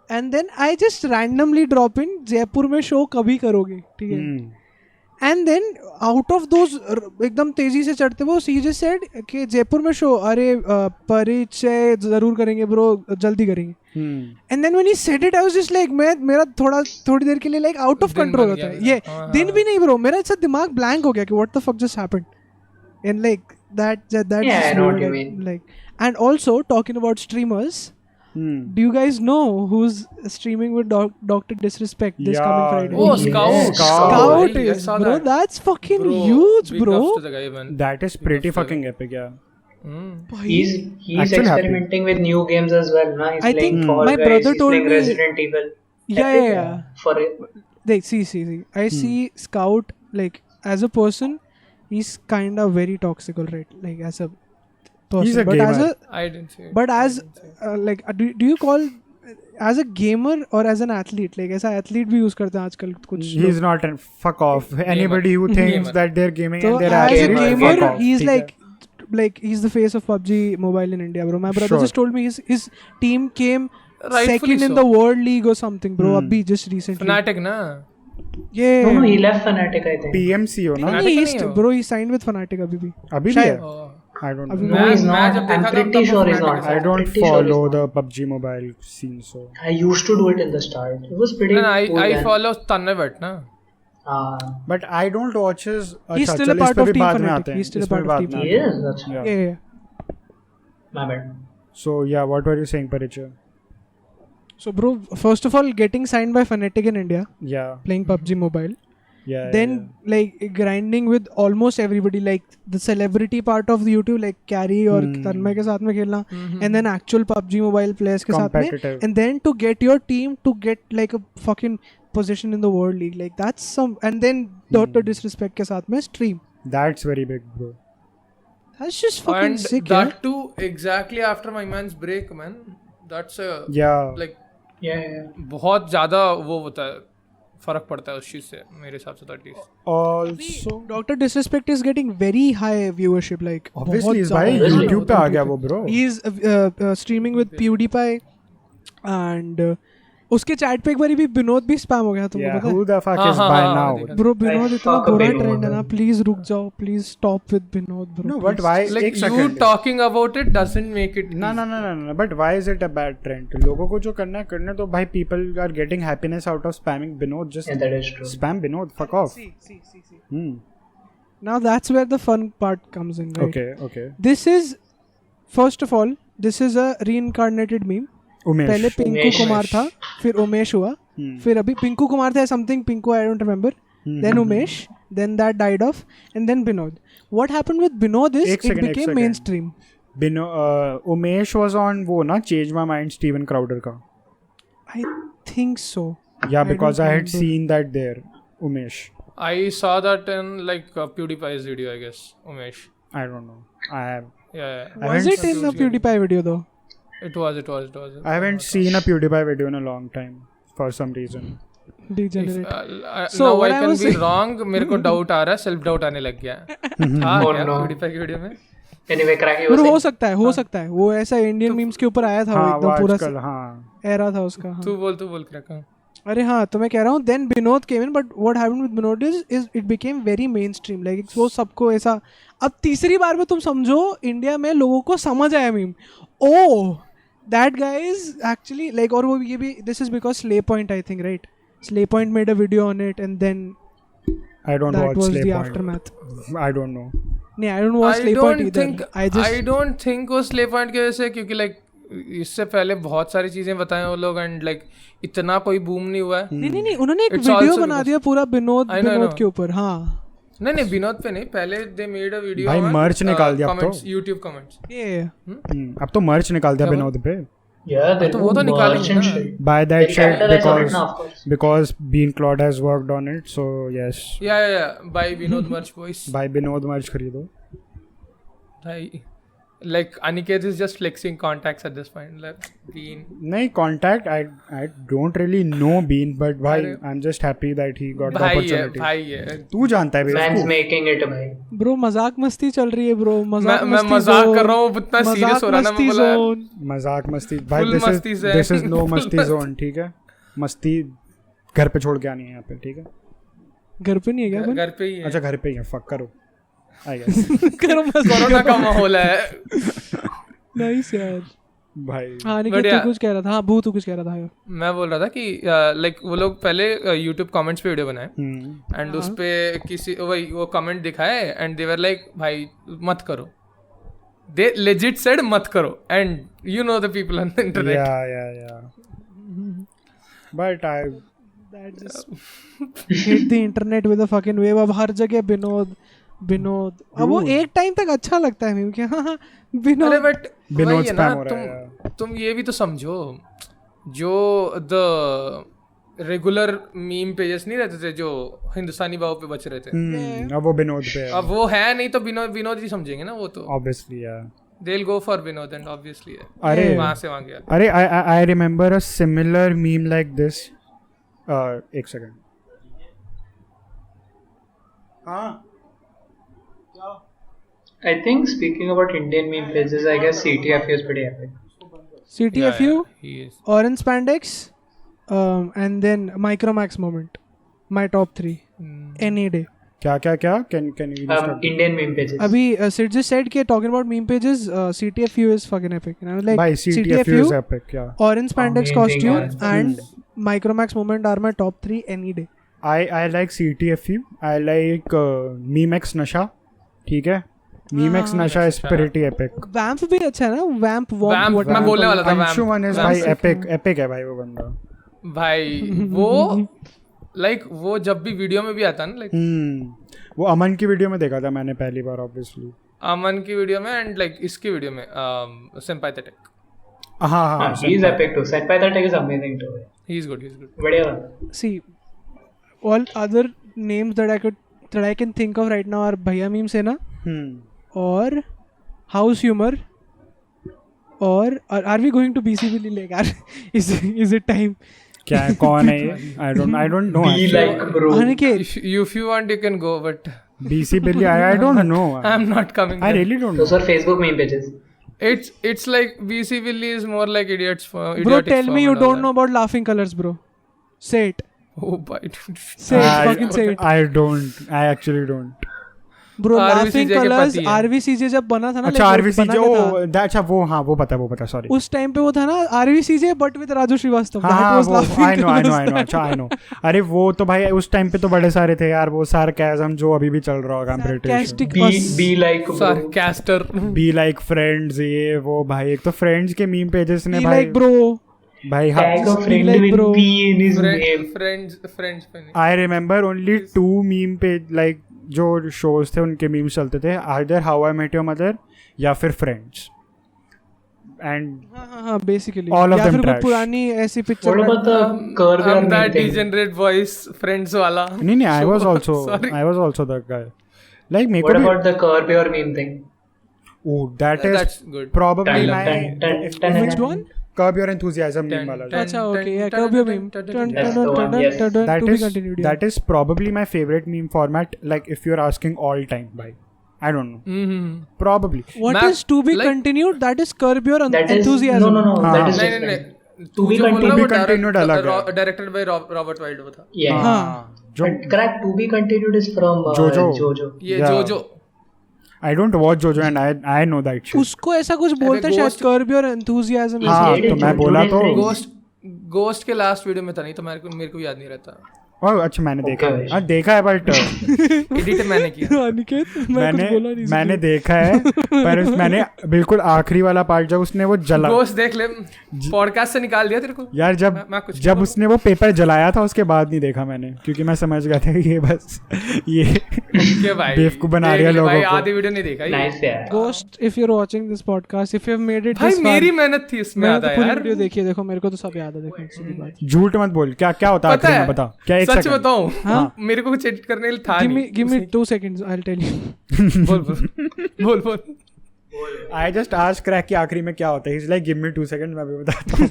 Speaker 4: and then I just randomly drop in Jaipur में शो कभी करोगे, ठीक है? And then out of those एकदम तेजी से चढ़ते वो ही जस्ट सेड कि जयपुर में शो, अरे परिचय जरूर करेंगे ब्रो, जल्दी करेंगे. And then when he said it I was just like मेरा थोड़ी देर के लिए लाइक आउट ऑफ कंट्रोल होता है ये. दिन भी नहीं ब्रो, मेरा ऐसा दिमाग ब्लैंक हो गया कि what the fuck just happened. And like that
Speaker 3: Yeah, I know what you mean.
Speaker 4: Like. And also talking about streamers, do you guys know who's streaming with Dr. Disrespect this coming Friday?
Speaker 2: Oh, Scout.
Speaker 4: Scout
Speaker 2: I
Speaker 4: is,
Speaker 2: saw
Speaker 4: bro,
Speaker 2: that.
Speaker 4: that's fucking
Speaker 2: Bro,
Speaker 4: huge,
Speaker 2: big
Speaker 4: bro.
Speaker 2: ups to the guy, man.
Speaker 1: That is pretty fucking epic, yeah.
Speaker 3: He's
Speaker 1: Actually
Speaker 3: experimenting with new games as well. Na? He's
Speaker 4: I
Speaker 3: playing
Speaker 4: think
Speaker 3: Fall
Speaker 4: my
Speaker 3: Guys,
Speaker 4: brother
Speaker 3: he's
Speaker 4: told
Speaker 3: playing
Speaker 4: me-
Speaker 3: Resident Evil.
Speaker 4: Yeah.
Speaker 3: For it.
Speaker 4: They see. I see Scout, like, as a person, he's kind of very toxic, right? Like, as a person.
Speaker 1: He's a
Speaker 4: but
Speaker 1: gamer.
Speaker 2: I didn't see it.
Speaker 4: But as like, do you call as a gamer or as an athlete? Like, ऐसा athlete भी use करते हैं आजकल कुछ.
Speaker 1: He's not an fuck off. Anybody who thinks
Speaker 2: Gamer.
Speaker 1: that they're gaming
Speaker 4: So
Speaker 1: and they're
Speaker 4: as a
Speaker 1: actually
Speaker 4: gamer,
Speaker 1: fuck off.
Speaker 4: he's
Speaker 1: ठीक है.
Speaker 4: like he's the face of PUBG Mobile in India, bro. My brother
Speaker 1: Sure.
Speaker 4: just told me his team came
Speaker 2: Rightfully
Speaker 4: second in
Speaker 2: so.
Speaker 4: the World League or something, bro. Abhi just recently.
Speaker 2: Fnatic ना.
Speaker 4: Yeah.
Speaker 3: No, he left Fnatic, I think.
Speaker 1: PMC हो ना?
Speaker 2: Fnatic
Speaker 4: नहीं,
Speaker 2: नहीं है वो.
Speaker 4: bro, he signed with Fnatic अभी भी.
Speaker 1: अभी भी है?
Speaker 2: Oh.
Speaker 1: I don't
Speaker 4: अभी
Speaker 1: know.
Speaker 3: No, he's
Speaker 2: मैं
Speaker 3: not.
Speaker 2: जब देखा
Speaker 3: I'm
Speaker 2: था
Speaker 3: pretty
Speaker 2: तब
Speaker 3: sure he's
Speaker 2: Fnatic
Speaker 3: not.
Speaker 1: I
Speaker 3: I'm
Speaker 1: don't
Speaker 3: pretty sure he's
Speaker 1: follow
Speaker 3: not.
Speaker 1: the PUBG mobile scene, so.
Speaker 3: I used to do it in the start. It was pretty
Speaker 2: No,
Speaker 3: cool
Speaker 2: I
Speaker 3: then.
Speaker 2: follow Tannevet ना.
Speaker 1: But I don't watch his.
Speaker 4: He's
Speaker 1: अच्छा,
Speaker 4: still a
Speaker 1: चल, इस
Speaker 4: part
Speaker 1: पे
Speaker 4: of
Speaker 1: भी
Speaker 4: Team
Speaker 1: बाद में
Speaker 4: Fnatic.
Speaker 1: आते हैं.
Speaker 4: He's still a
Speaker 1: इस पे
Speaker 4: part
Speaker 1: भी
Speaker 4: of
Speaker 1: बाद
Speaker 4: Team
Speaker 1: में
Speaker 3: He
Speaker 1: आते हैं.
Speaker 3: is? That's
Speaker 1: Yeah.
Speaker 4: Yeah.
Speaker 3: my bad.
Speaker 1: So yeah, what were you saying, Paricha?
Speaker 4: So, bro, first of all, getting signed by Fnatic in India,
Speaker 1: Yeah.
Speaker 4: playing PUBG Mobile,
Speaker 1: Yeah.
Speaker 4: then like grinding with almost everybody, like the celebrity part of the YouTube, like Carry और तन्मय के साथ में खेलना, and then actual PUBG Mobile players के साथ में,
Speaker 1: Competitive.
Speaker 4: and then to get your team to get like a fucking position in the World League, like that's some, and then Dr. Disrespect के साथ में stream.
Speaker 1: That's very big, bro.
Speaker 4: That's just fucking
Speaker 2: And
Speaker 4: sick,
Speaker 2: that too exactly after my man's break, man. That's a
Speaker 1: Yeah.
Speaker 2: like
Speaker 3: Yeah.
Speaker 2: बहुत ज़्यादा वो होता है, फर्क पड़ता है उस चीज़ से मेरे हिसाब से. at least.
Speaker 1: Also,
Speaker 4: Dr. Disrespect is getting very high viewership, like
Speaker 1: obviously,
Speaker 4: बहुत
Speaker 1: इस भाई
Speaker 4: ज़्यादा.
Speaker 1: YouTube पे आ गया वो, bro.
Speaker 4: He is streaming with PewDiePie, and उसके चैट पे एक बारी भी विनोद भी स्पैम हो गया, तुमको
Speaker 1: Yeah.
Speaker 4: पता है?
Speaker 1: Who the fuck
Speaker 2: हाँ,
Speaker 1: is
Speaker 2: हाँ,
Speaker 1: by
Speaker 2: हाँ,
Speaker 1: now?
Speaker 2: देखा.
Speaker 4: ब्रो विनोद इतना
Speaker 3: fuck
Speaker 4: बुरा
Speaker 3: विनोद.
Speaker 4: ट्रेंड है ना, प्लीज रुक जाओ, please stop with Vinod bro.
Speaker 1: No, but why?
Speaker 2: Like
Speaker 1: एक
Speaker 2: you
Speaker 1: second.
Speaker 2: talking about it doesn't make it.
Speaker 1: No. But why is it a bad trend? लोगों को जो करना है करने तो भाई. People are getting happiness out of spamming Binod. Just
Speaker 3: Yeah, that is true.
Speaker 1: spam Binod. Fuck off. Hmm.
Speaker 4: Now that's where the fun part comes in, right?
Speaker 1: Okay.
Speaker 4: This is, first of all, this is a reincarnated meme.
Speaker 1: Umesh.
Speaker 4: पहले पिंकू
Speaker 3: उमेश.
Speaker 4: कुमार था, फिर उमेश हुआ, फिर अभी पिंकू कुमार था, something Pinku, I don't remember, then Umesh, then that died off, and then Binod. what happened with Binod is
Speaker 1: एक
Speaker 4: it
Speaker 1: second,
Speaker 4: became mainstream.
Speaker 1: Umesh was on वो ना Change My Mind Steven Crowder का.
Speaker 4: I think so.
Speaker 1: Yeah, because
Speaker 4: don't
Speaker 1: I had
Speaker 4: remember.
Speaker 1: seen that there. Umesh.
Speaker 2: I saw that in like PewDiePie's video, I guess. Umesh.
Speaker 1: I don't know. I have.
Speaker 2: Yeah.
Speaker 4: Was it in the PewDiePie video though?
Speaker 2: It was.
Speaker 1: I haven't seen a PewDiePie video in a long time for some reason.
Speaker 4: Degenerate.
Speaker 2: So now
Speaker 4: what
Speaker 2: I
Speaker 4: I
Speaker 2: can
Speaker 4: was
Speaker 2: be
Speaker 4: saying-
Speaker 2: wrong. मेरे को doubt आ रहा है, self doubt आने लग गया है. था
Speaker 3: Oh,
Speaker 2: क्या
Speaker 3: no.
Speaker 2: PewDiePie की वीडियो में?
Speaker 3: Anyway, crack you
Speaker 4: पर
Speaker 3: were
Speaker 4: हो
Speaker 3: saying.
Speaker 4: सकता है वो ऐसा इंडियन मीम्स के ऊपर आया था वो
Speaker 1: हाँ वो
Speaker 4: एकदम पूरा
Speaker 1: आजकल हाँ.
Speaker 4: एरा था उसका. हाँ.
Speaker 2: तू बोल क्रैक.
Speaker 4: अरे हाँ तो मैं कह रहा हूँ then Vinod came in but what happened with Vinod is it became very mainstream like वो सबको ऐसा. अब तीसरी बार में तुम समझो इंडिया में लोगों को समझ आया meme. Oh that guy is actually like. और वो ये भी this is because Slayy Point I think right. Slayy Point made a video on it and then
Speaker 1: I don't
Speaker 4: that
Speaker 1: watch
Speaker 4: was
Speaker 1: Slay
Speaker 4: the
Speaker 1: Point.
Speaker 4: aftermath.
Speaker 1: I don't know.
Speaker 4: नहीं I don't watch slay point either.
Speaker 2: I don't think वो slay point की वजह से, क्योंकि like इससे पहले बहुत सारी चीजें बताएं वो लोग एंड लाइक इतना कोई बूम नहीं हुआ है.
Speaker 4: नहीं उन्होंने एक
Speaker 2: It's
Speaker 4: वीडियो
Speaker 2: also
Speaker 4: बना
Speaker 2: because-
Speaker 4: दिया पूरा विनोद
Speaker 2: I know.
Speaker 4: के ऊपर. हाँ
Speaker 2: नहीं विनोद पे नहीं, पहले दे मेड अ वीडियो.
Speaker 1: भाई merch निकाल दिया अब तो.
Speaker 2: YouTube comments.
Speaker 4: ये
Speaker 1: अब तो merch निकाल दिया
Speaker 2: क्या
Speaker 1: विनोद पे.
Speaker 3: Yeah, they
Speaker 2: तो वो तो निकालेंगे ना.
Speaker 1: Buy that
Speaker 3: They
Speaker 1: shit
Speaker 3: capitalize on it now, of course.
Speaker 1: because Bean Claude has worked on it. So yes.
Speaker 2: Yeah. By Vinod Merch Boys.
Speaker 1: Buy Vinod merch खरीदो.
Speaker 2: भाई like Aniket is just flexing contacts at this point. Like Bean.
Speaker 1: नहीं contact I don't really know Bean but भाई I'm just happy that he got the opportunity.
Speaker 2: भाई है.
Speaker 1: तू जानता है
Speaker 3: Fans
Speaker 1: बेवकूफ.
Speaker 3: making it, भाई.
Speaker 4: ब्रो मजाक मस्ती चल रही है ब्रो.
Speaker 2: मैं मजाक कर रहा हूँ, उतना सीरियस हो रहा ना मैं बोला.
Speaker 1: मजाक मस्ती भाई.
Speaker 2: Full मस्ती से.
Speaker 1: This is no
Speaker 2: Full
Speaker 1: मस्ती zone. ठीक है. मस्ती घर पे छोड़ के आनी है यहाँ पे. ठीक है.
Speaker 4: घर पे नहीं है क्या?
Speaker 2: घर पे ही है.
Speaker 1: अच्छा घर पे ही है. फक करो. I guess.
Speaker 2: कोरोना का माहौल है.
Speaker 4: नाइस यार.
Speaker 1: भाई.
Speaker 4: हाँ निखिल तू कुछ कह रहा था. हाँ भू तू कुछ कह रहा था.
Speaker 2: मैं बोल रहा था कि लाइक वो लोग पहले YouTube कमेंट्स पे वीडियो बनाए एंड उस पे किसी वही वो कमेंट दिखाए एंड दे वर लाइक भाई मत करो. दे लेजिट सेड मत करो and you know the people on the internet.
Speaker 1: Yeah. But I
Speaker 4: That just hit the internet with a fucking wave. अब हर जगह विनोद. अब वो एक टाइम तक अच्छा लगता है मीम कि हाँ विनोद.
Speaker 2: अरे बट
Speaker 1: विनोद
Speaker 2: वही है ना,
Speaker 1: spam हो रहा है
Speaker 2: तुम ये भी तो समझो जो द रेगुलर मीम पेजेस नहीं रहते थे जो हिंदुस्तानी बाबू पे बच रहे थे.
Speaker 1: अब वो विनोद पे है.
Speaker 2: अब वो है नहीं तो विनोद ही समझेंगे ना वो तो.
Speaker 1: Obviously yeah.
Speaker 2: They'll go for Vinod and obviously है.
Speaker 1: अरे
Speaker 2: वहाँ से वहाँ गया.
Speaker 1: अरे I remember a similar meme like this. एक सेकंड. हाँ.
Speaker 3: I think speaking about Indian meme pages, I guess CTFU is pretty epic.
Speaker 4: CTFU,
Speaker 2: He is.
Speaker 4: Orange Spandex, and then Micromax Moment. My top 3 any day.
Speaker 1: क्या can you start?
Speaker 3: Indian meme pages.
Speaker 4: अभी Sid just said कि talking about meme pages, CTFU is fucking epic. And I was like,
Speaker 1: By CTFU is epic. Yeah.
Speaker 4: Orange Spandex
Speaker 3: Amazing
Speaker 4: costume
Speaker 3: Orange
Speaker 4: and Micromax Moment are my top 3 any day.
Speaker 1: I like CTFU. I like Memex Nasha. ठीक है. Memex Nasha is pretty epic.
Speaker 4: Vamp भी अच्छा है ना. Vamp
Speaker 2: Vamp, मैं बोलने वाला था.
Speaker 1: Anshuman is भाई epic है भाई वो बंदा.
Speaker 2: भाई वो लाइक वो जब भी वीडियो में भी आता है ना लाइक
Speaker 1: वो अमन की वीडियो में देखा था मैंने पहली बार ऑब्वियसली.
Speaker 2: अमन की वीडियो में एंड लाइक इसकी वीडियो में सिंपैथेटिक.
Speaker 1: हाँ.
Speaker 3: He is epic too. Senpai that is amazing too.
Speaker 2: He is good.
Speaker 3: बढ़िया बंदा.
Speaker 4: See, all other names that I can think of right now are Bhaiya memes है ना. और House Humor. और are we going to BC Billy Lake? Is it time?
Speaker 1: क्या है कौन है ये? I don't know.
Speaker 3: Be like bro.
Speaker 4: Aniket,
Speaker 2: If you want you can go but
Speaker 1: BC Billy I don't know.
Speaker 2: I'm not coming.
Speaker 1: I really don't know.
Speaker 3: Those are Facebook meme pages.
Speaker 2: It's like BC Billy is more like idiots for
Speaker 4: bro,
Speaker 2: idiotic
Speaker 4: tell
Speaker 2: form
Speaker 4: me you
Speaker 2: and all
Speaker 4: don't
Speaker 2: that.
Speaker 4: know about Laughing Colors, bro. Say it.
Speaker 2: Oh boy.
Speaker 4: Say it. Fucking say it.
Speaker 1: I don't. I actually don't.
Speaker 4: Bro, Laughing
Speaker 2: RVCJ के
Speaker 4: Colors,
Speaker 2: पति है.
Speaker 4: RVCJ जब बना था ना.
Speaker 1: अच्छा
Speaker 4: like,
Speaker 1: RVCJ
Speaker 4: बना क्या था?
Speaker 1: अच्छा वो पता सॉरी.
Speaker 4: उस टाइम पे वो था ना RVCJ but with Raju Srivastava.
Speaker 1: हाँ
Speaker 4: That was
Speaker 1: वो
Speaker 4: Laughing
Speaker 1: I know
Speaker 4: Colors.
Speaker 1: अच्छा I know. अरे वो तो भाई उस टाइम पे तो बड़े सारे थे यार. वो सार्केज़म जो अभी भी चल रहा होगा British.
Speaker 4: Sarcastic
Speaker 3: Be like bro.
Speaker 2: Sarcaster.
Speaker 1: Be like friends ये वो भाई. एक तो फ्रेंड्स के मीम पेजेस ने
Speaker 4: Be
Speaker 1: भाई
Speaker 4: like bro.
Speaker 1: भाई
Speaker 3: Tag a friend
Speaker 4: like
Speaker 3: with
Speaker 4: bro.
Speaker 3: P in his name.
Speaker 2: Friends पे नहीं.
Speaker 1: I remember only 2 meme page like जो शोज थे उनके मीम्स चलते थे, either how I met your mother या फिर फ्रेंड्स, एंड
Speaker 4: हाँ बेसिकली
Speaker 1: All of
Speaker 4: या
Speaker 1: them
Speaker 4: फिर कोई
Speaker 1: trash.
Speaker 4: पुरानी ऐसी
Speaker 3: What
Speaker 4: picture
Speaker 3: about the Curb Your
Speaker 2: I'm that
Speaker 3: Name thing?
Speaker 2: degenerate voice friends वाला.
Speaker 1: नहीं I was also
Speaker 2: Sorry.
Speaker 1: I was also that guy, like मेरे
Speaker 3: What
Speaker 1: को भी
Speaker 3: about the Curb Your Meme thing?
Speaker 1: oh that is
Speaker 2: That's good.
Speaker 1: probably
Speaker 3: Dun,
Speaker 1: my
Speaker 3: dun, dun, dun,
Speaker 4: Which
Speaker 3: dun.
Speaker 4: one?
Speaker 1: Curb Your Enthusiasm meme वाला
Speaker 2: Dun,
Speaker 4: अच्छा
Speaker 2: dun,
Speaker 4: okay, yeah,
Speaker 2: dun,
Speaker 4: Curb Your
Speaker 2: dun,
Speaker 4: Meme.
Speaker 2: dun,
Speaker 4: Dun,
Speaker 2: dun,
Speaker 4: dun,
Speaker 3: That's the
Speaker 4: dun,
Speaker 3: one,
Speaker 4: dun,
Speaker 3: yes.
Speaker 4: dun, dun,
Speaker 1: that
Speaker 4: to be
Speaker 1: is
Speaker 4: continued, yeah.
Speaker 1: that is probably my favorite meme format, like if you're asking all time by, I don't know,
Speaker 2: Mm-hmm.
Speaker 1: probably.
Speaker 4: What
Speaker 2: Map,
Speaker 4: is to be
Speaker 2: like-
Speaker 4: continued? That is Curb Your
Speaker 3: That is
Speaker 4: Enthusiasm.
Speaker 3: no.
Speaker 1: हाँ,
Speaker 3: That is
Speaker 2: नहीं
Speaker 3: different.
Speaker 2: नहीं
Speaker 3: To be
Speaker 2: जो बोल रहा
Speaker 1: To be
Speaker 2: वो
Speaker 1: continued अलग है.
Speaker 2: Directed by Robert wild वो था.
Speaker 3: Yeah.
Speaker 4: हाँ.
Speaker 1: जो
Speaker 3: But correct. To be continued is from
Speaker 1: Jojo.
Speaker 3: Jojo.
Speaker 2: ये
Speaker 1: Yeah.
Speaker 2: जो
Speaker 1: I don't watch Jojo and I know that shit.
Speaker 4: उसको ऐसा कुछ बोलते हैं शायद
Speaker 2: Ghost-
Speaker 4: Curb Your Enthusiasm.
Speaker 1: हाँ
Speaker 3: Yes,
Speaker 1: तो
Speaker 3: it
Speaker 1: मैं
Speaker 3: is
Speaker 1: बोला तो
Speaker 3: Jojo's
Speaker 2: गोस्ट के लास्ट वीडियो में था, नहीं तो मेरे को याद नहीं रहता.
Speaker 1: ओह अच्छा मैंने देखा
Speaker 3: Okay.
Speaker 1: है, हाँ देखा है बट
Speaker 2: एडिट मैंने किया.
Speaker 4: अनिकेत मैं कुछ बोला नहीं.
Speaker 1: मैंने देखा है पर मैंने बिल्कुल आखिरी वाला पार्ट जब उसने वो जला,
Speaker 2: गोस्ट देख ले, पॉडकास्ट से निकाल दिया तेरे को
Speaker 1: यार
Speaker 2: मैं कुछ
Speaker 1: जब उसने वो पेपर जलाया था उसके बाद नहीं देखा मैंने, क्योंकि मैं समझ गया था कि ये बस ये
Speaker 2: के भाई
Speaker 1: बेवकूफ बना
Speaker 2: देख
Speaker 1: रही है
Speaker 2: ले
Speaker 1: लोगों
Speaker 2: भाई,
Speaker 1: को.
Speaker 2: आधी वीडियो नहीं देखा ये.
Speaker 3: Nice यार.
Speaker 4: Ghost, if you're watching this podcast, if you've made it
Speaker 2: भाई
Speaker 4: this far,
Speaker 2: मेरी मेहनत थी इसमें
Speaker 4: मैंने
Speaker 2: आधा
Speaker 4: तो पूरी
Speaker 2: यार.
Speaker 4: वीडियो देखी है. देखो मेरे को तो सब याद है. देखो सीधी बात.
Speaker 1: झूठ मत बोल, क्या क्या होता है
Speaker 2: पता
Speaker 1: आखिरी में,
Speaker 2: है
Speaker 1: बता क्या. एक
Speaker 2: सच
Speaker 1: सेकंड
Speaker 2: बताऊं,
Speaker 4: हाँ?
Speaker 2: मेरे को कुछ एडिट करने के लिए था
Speaker 4: Give me
Speaker 2: नहीं.
Speaker 4: 2 seconds. I'll tell you.
Speaker 2: बोल
Speaker 1: आई जस्ट आस्क क्रैक कि आखिरी में क्या होता है. Is like give me 2 second, मैं भी बताता हूँ.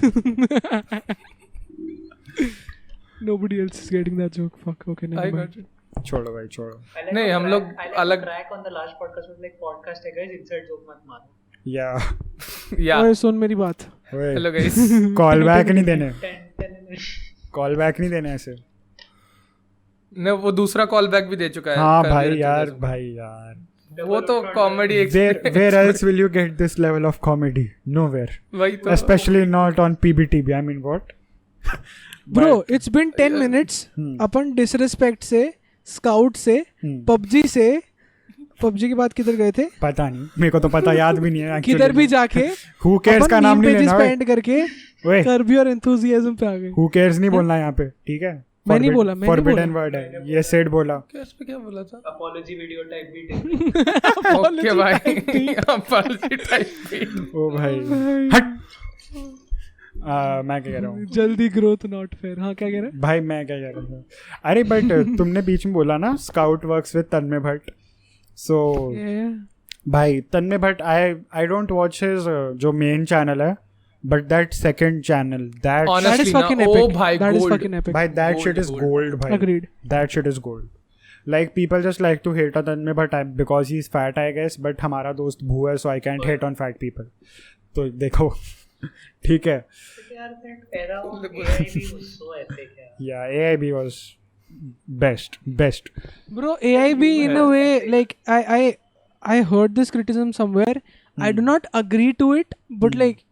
Speaker 4: Nobody else is getting that joke. Fuck. Okay,
Speaker 2: I
Speaker 4: never
Speaker 2: got
Speaker 4: mind.
Speaker 2: it.
Speaker 1: छोड़ो भाई छोड़ो.
Speaker 2: नहीं, हम लोग अलग-
Speaker 3: Crack on the last podcast was like podcast है guys, inside joke मत मारो.
Speaker 1: या
Speaker 2: या
Speaker 4: ओए सुन मेरी बात.
Speaker 2: Hello guys.
Speaker 1: कॉल बैक नहीं देने,
Speaker 3: Ten.
Speaker 1: कॉल बैक नहीं देने ऐसे.
Speaker 2: ने वो दूसरा कॉल बैक भी दे चुका है.
Speaker 1: हाँ
Speaker 2: कर
Speaker 1: भाई
Speaker 2: दिया
Speaker 1: यार
Speaker 2: था.
Speaker 1: भाई यार,
Speaker 2: वो तो comedy
Speaker 1: where else will you get this level of comedy? Nowhere,
Speaker 2: वही तो.
Speaker 1: especially not on PBTV. I mean what?
Speaker 4: Bro, it's been 10 minutes. Upon disrespect से, स्काउट से, पबजी से, पबजी के बाद किधर गए थे?
Speaker 1: पता नहीं, मेरे को तो पता याद भी नहीं है actually.
Speaker 4: किधर भी जाके
Speaker 1: Who cares का नाम नहीं लेना.
Speaker 4: स्पेंड करके
Speaker 1: ओए
Speaker 4: Curb Your Enthusiasm पे आ गए.
Speaker 1: who cares नहीं बोलना यहाँ पे, ठीक है.
Speaker 4: मैं नहीं बोला, मैं नहीं
Speaker 1: Forbidden
Speaker 4: बोला.
Speaker 1: word है ये. सेड बोला.
Speaker 2: क्या बोला था?
Speaker 3: Apology video type भी did.
Speaker 2: ओके भाई. Apology type.
Speaker 1: ओ भाई हट. मैं क्या कह रहा हूँ
Speaker 4: जल्दी ग्रोथ नॉट फेयर. हाँ क्या कह रहे हैं?
Speaker 1: भाई, मैं क्या कह रहा हूँ. अरे बट तुमने बीच में बोला ना scout works with Tanmay Bhatt. So भाई Tanmay Bhatt, I don't watch his जो मेन चैनल है, but that second channel that
Speaker 2: Honestly,
Speaker 4: That is
Speaker 2: ना,
Speaker 4: fucking
Speaker 2: oh
Speaker 4: epic.
Speaker 2: भाई,
Speaker 4: That is
Speaker 2: gold.
Speaker 4: fucking epic.
Speaker 1: भाई that
Speaker 2: Gold,
Speaker 1: shit is
Speaker 2: gold.
Speaker 1: gold भाई.
Speaker 4: Agreed.
Speaker 1: That shit is gold. Like people just like to hate on Tanmay Bhatt because he's fat, I guess. But हमारा दोस्त भू है, so I can't hate on fat people. तो देखो ठीक है.
Speaker 3: यार that era of AIB was so epic यार.
Speaker 1: Yeah, AIB was best.
Speaker 4: Bro, AIB in a way, like I heard this criticism somewhere. I do not agree to it, but like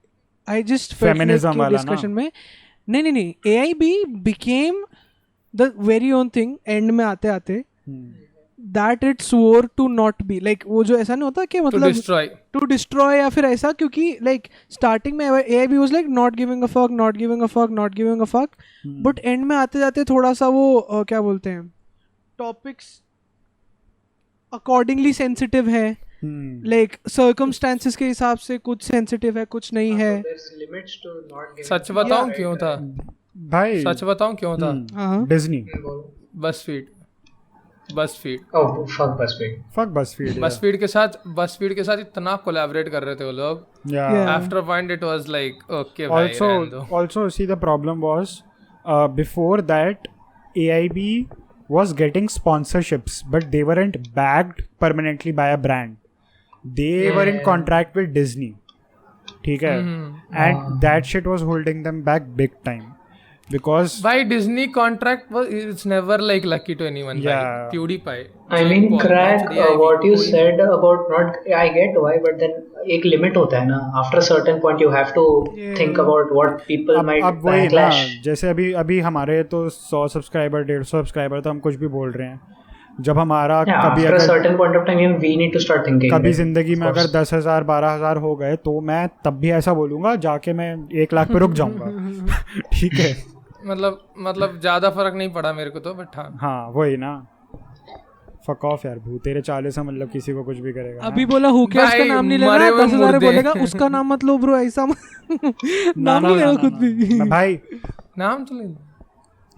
Speaker 4: I just felt
Speaker 1: Feminism
Speaker 4: like
Speaker 1: वाला ना.
Speaker 4: discussion में नहीं AIB became the very own thing end में आते आते that it swore to not be, like वो जो ऐसा नहीं होता कि
Speaker 2: To
Speaker 4: मतलब
Speaker 2: destroy.
Speaker 4: to destroy या फिर ऐसा, क्योंकि like starting में AIB was like not giving a fuck, but end में आते जाते थोड़ा सा वो क्या बोलते हैं, topics accordingly sensitive है, like circumstances के हिसाब से कुछ sensitive है, कुछ नहीं है.
Speaker 3: There's limits to not giving.
Speaker 2: सच बताऊं क्यों था?
Speaker 1: भाई
Speaker 2: सच बताऊं क्यों था?
Speaker 4: हाँ
Speaker 1: Disney.
Speaker 2: BuzzFeed.
Speaker 3: Oh fuck BuzzFeed.
Speaker 1: Fuck BuzzFeed.
Speaker 2: BuzzFeed के साथ इतना कोलैबोरेट कर रहे थे वो लोग.
Speaker 1: Yeah.
Speaker 2: After a point it was like okay भाई रहने दो.
Speaker 1: Also see the problem was before that AIB was getting sponsorships, but they weren't backed permanently by a brand. They were in contract with Disney. ठीक है. And that shit was holding them back big time. Because
Speaker 2: Why Disney contract was it's never like lucky to anyone.
Speaker 1: Yeah.
Speaker 2: Like PewDiePie.
Speaker 3: I mean, crack
Speaker 2: Yeah,
Speaker 3: what you said about not. I get why, but then एक limit होता है ना. After a certain point, you have to think about what people might
Speaker 1: अब वही ना,
Speaker 3: backlash.
Speaker 1: जैसे अभी हमारे तो 100 सब्सक्राइबर 150 सब्सक्राइबर तो हम कुछ भी बोल रहे हैं. जब हमारा
Speaker 3: Yeah,
Speaker 1: कभी
Speaker 3: after a
Speaker 1: अगर
Speaker 3: certain point of time, even we need to start thinking.
Speaker 1: कभी
Speaker 3: right?
Speaker 1: जिंदगी में
Speaker 3: Of
Speaker 1: अगर
Speaker 3: course.
Speaker 1: 10,000 12,000 हो गए तो मैं तब भी ऐसा बोलूंगा, जाके मैं 1 लाख पे रुक जाऊंगा. ठीक है.
Speaker 2: मतलब ज्यादा फर्क नहीं पड़ा मेरे को तो, बट हाँ.
Speaker 1: हाँ वही ना. फक ऑफ यार भू, तेरे चाले से मतलब किसी को कुछ भी करेगा।
Speaker 4: अभी बोला हु केयर्स का नाम नहीं लेना,
Speaker 2: मरे हुए
Speaker 4: 10,000
Speaker 2: मुर्दे।
Speaker 4: बोलेगा उसका नाम मत लो ब्रो, ऐसा नाम नहीं लेना खुद भी।
Speaker 1: भाई
Speaker 2: नाम तो नहीं,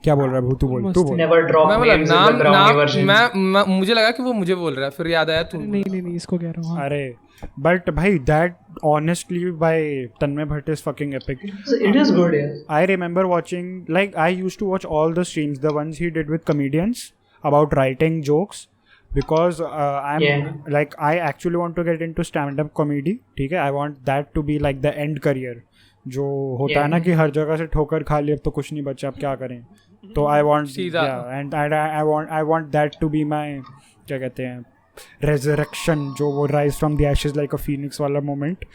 Speaker 1: क्या बोल रहा है भू, तू बोल तू बोल।
Speaker 3: नेवर ड्रॉप
Speaker 2: मैं बोला
Speaker 3: नेम्स इन द
Speaker 2: नाम
Speaker 3: ब्राउनी वर्जन।
Speaker 2: मैं मुझे लगा कि वो मुझे बोल रहा है, फिर याद आया तू।
Speaker 4: नहीं इसको कह रहा हूँ। हाँ।
Speaker 1: अरे बट भाई that honestly by Tanmay Bhatt is fucking epic.
Speaker 3: It is good, yeah.
Speaker 1: I remember watching, like I used to watch all the streams, the ones he did with comedians about writing jokes, because I'm like I actually want to get into stand-up comedy. ठीक है, I want that to be like the end career. जो होता है ना कि हर जगह से ठोकर खा ली, अब तो कुछ नहीं बचा, अब क्या करें। तो I want, yeah, and I want that to be my, क्या कहते हैं, resurrection, जो वो rise from the ashes like a phoenix वाला moment.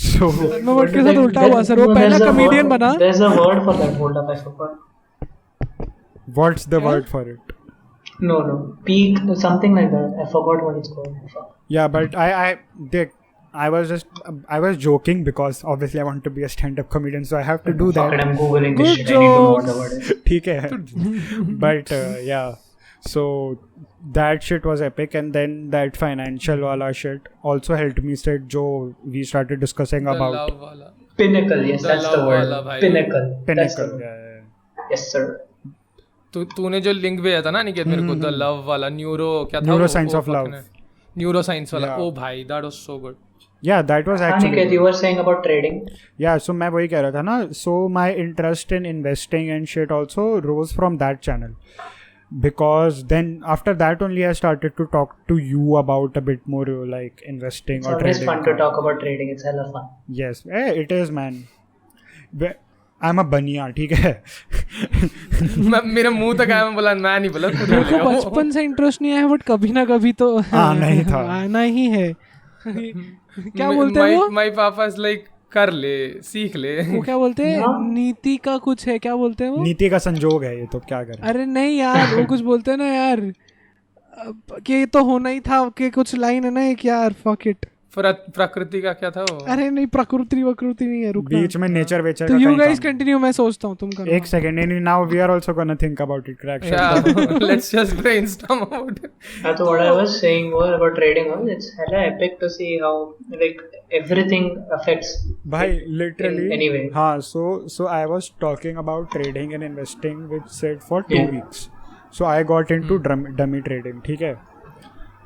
Speaker 1: So
Speaker 4: मैं वर्ड के साथ उल्टा हुआ सर, वो पहला कॉमेडियन बना।
Speaker 3: There's a word for that. Hold up, I forgot.
Speaker 1: what's the word for it?
Speaker 3: No, peak, something like that. I forgot what it's called.
Speaker 1: Yeah, but I was joking because obviously I want to be a stand-up comedian, so I have to do that.
Speaker 3: Fuck it, I'm googling this
Speaker 4: Good
Speaker 3: shit. I need to know what the word is.
Speaker 1: ठीक है, but yeah, so that shit was epic, and then that financial wala shit also helped me set जो we started discussing about
Speaker 2: love वाला।
Speaker 3: Pinnacle, yes, that's the
Speaker 2: love
Speaker 3: word.
Speaker 2: वाला भाई।
Speaker 3: Pinnacle. That's the word.
Speaker 1: yeah.
Speaker 3: Yes, sir.
Speaker 2: तूने जो link भेजा था ना निकेत मेरे को, द लव वाला, न्यूरो क्या था,
Speaker 1: Neuroscience of love.
Speaker 2: Neuro science वाला।
Speaker 1: Yeah.
Speaker 2: ओ भाई that was so good.
Speaker 1: Yeah, that was actually
Speaker 3: Aniket, you were saying about trading.
Speaker 1: yeah, so मैं वही कह रहा था ना, so my interest in investing and shit also rose from that channel, because then after that only I started to talk to you about a bit more like investing
Speaker 3: It's
Speaker 1: or
Speaker 3: always
Speaker 1: trading.
Speaker 3: fun to talk about trading. It's hella fun.
Speaker 1: Yes, it is, man. I'm a बनिया, ठीक है।
Speaker 2: मेरे मुंह तक आया, मैं बोला मैं नहीं बोला, खुद
Speaker 4: मेरे को
Speaker 2: बोलेगा वो।
Speaker 4: बचपन से इंटरेस्ट नहीं आया, बट कभी ना कभी तो
Speaker 1: आना ही था।
Speaker 4: आना ही है। क्या बोलते हैं वो?
Speaker 2: माय पापा इज लाइक कर ले, सीख ले।
Speaker 4: वो क्या बोलते हैं,
Speaker 3: हाँ।
Speaker 4: नीति का कुछ है, क्या बोलते हैं वो?
Speaker 1: नीति का संजोग है ये, तो क्या करें।
Speaker 4: अरे नहीं यार, वो कुछ बोलते हैं ना यार, कि ये तो होना ही था, कि कुछ लाइन है ना एक यार, फक इट।
Speaker 2: प्रकृति का क्या था वो?
Speaker 4: अरे नहीं, प्रकृति वकृति नहीं है, रुकना।
Speaker 1: बीच में नेचर वेचर
Speaker 4: तो
Speaker 1: का
Speaker 4: यू
Speaker 1: कहीं
Speaker 4: गाइस
Speaker 1: काम।
Speaker 4: कंटिन्यू, मैं सोचता हूँ तुम करो।
Speaker 1: एक second, now we are also gonna think about it, crack.
Speaker 2: Yeah, let's just brainstorm about it.
Speaker 3: That's what I was saying more about trading. It's hella epic to see how like everything affects.
Speaker 1: भाई
Speaker 3: it
Speaker 1: literally
Speaker 3: in any way.
Speaker 1: हाँ, so I was talking about trading and investing with Sid for 2 weeks. So I got into dummy trading, ठीक है,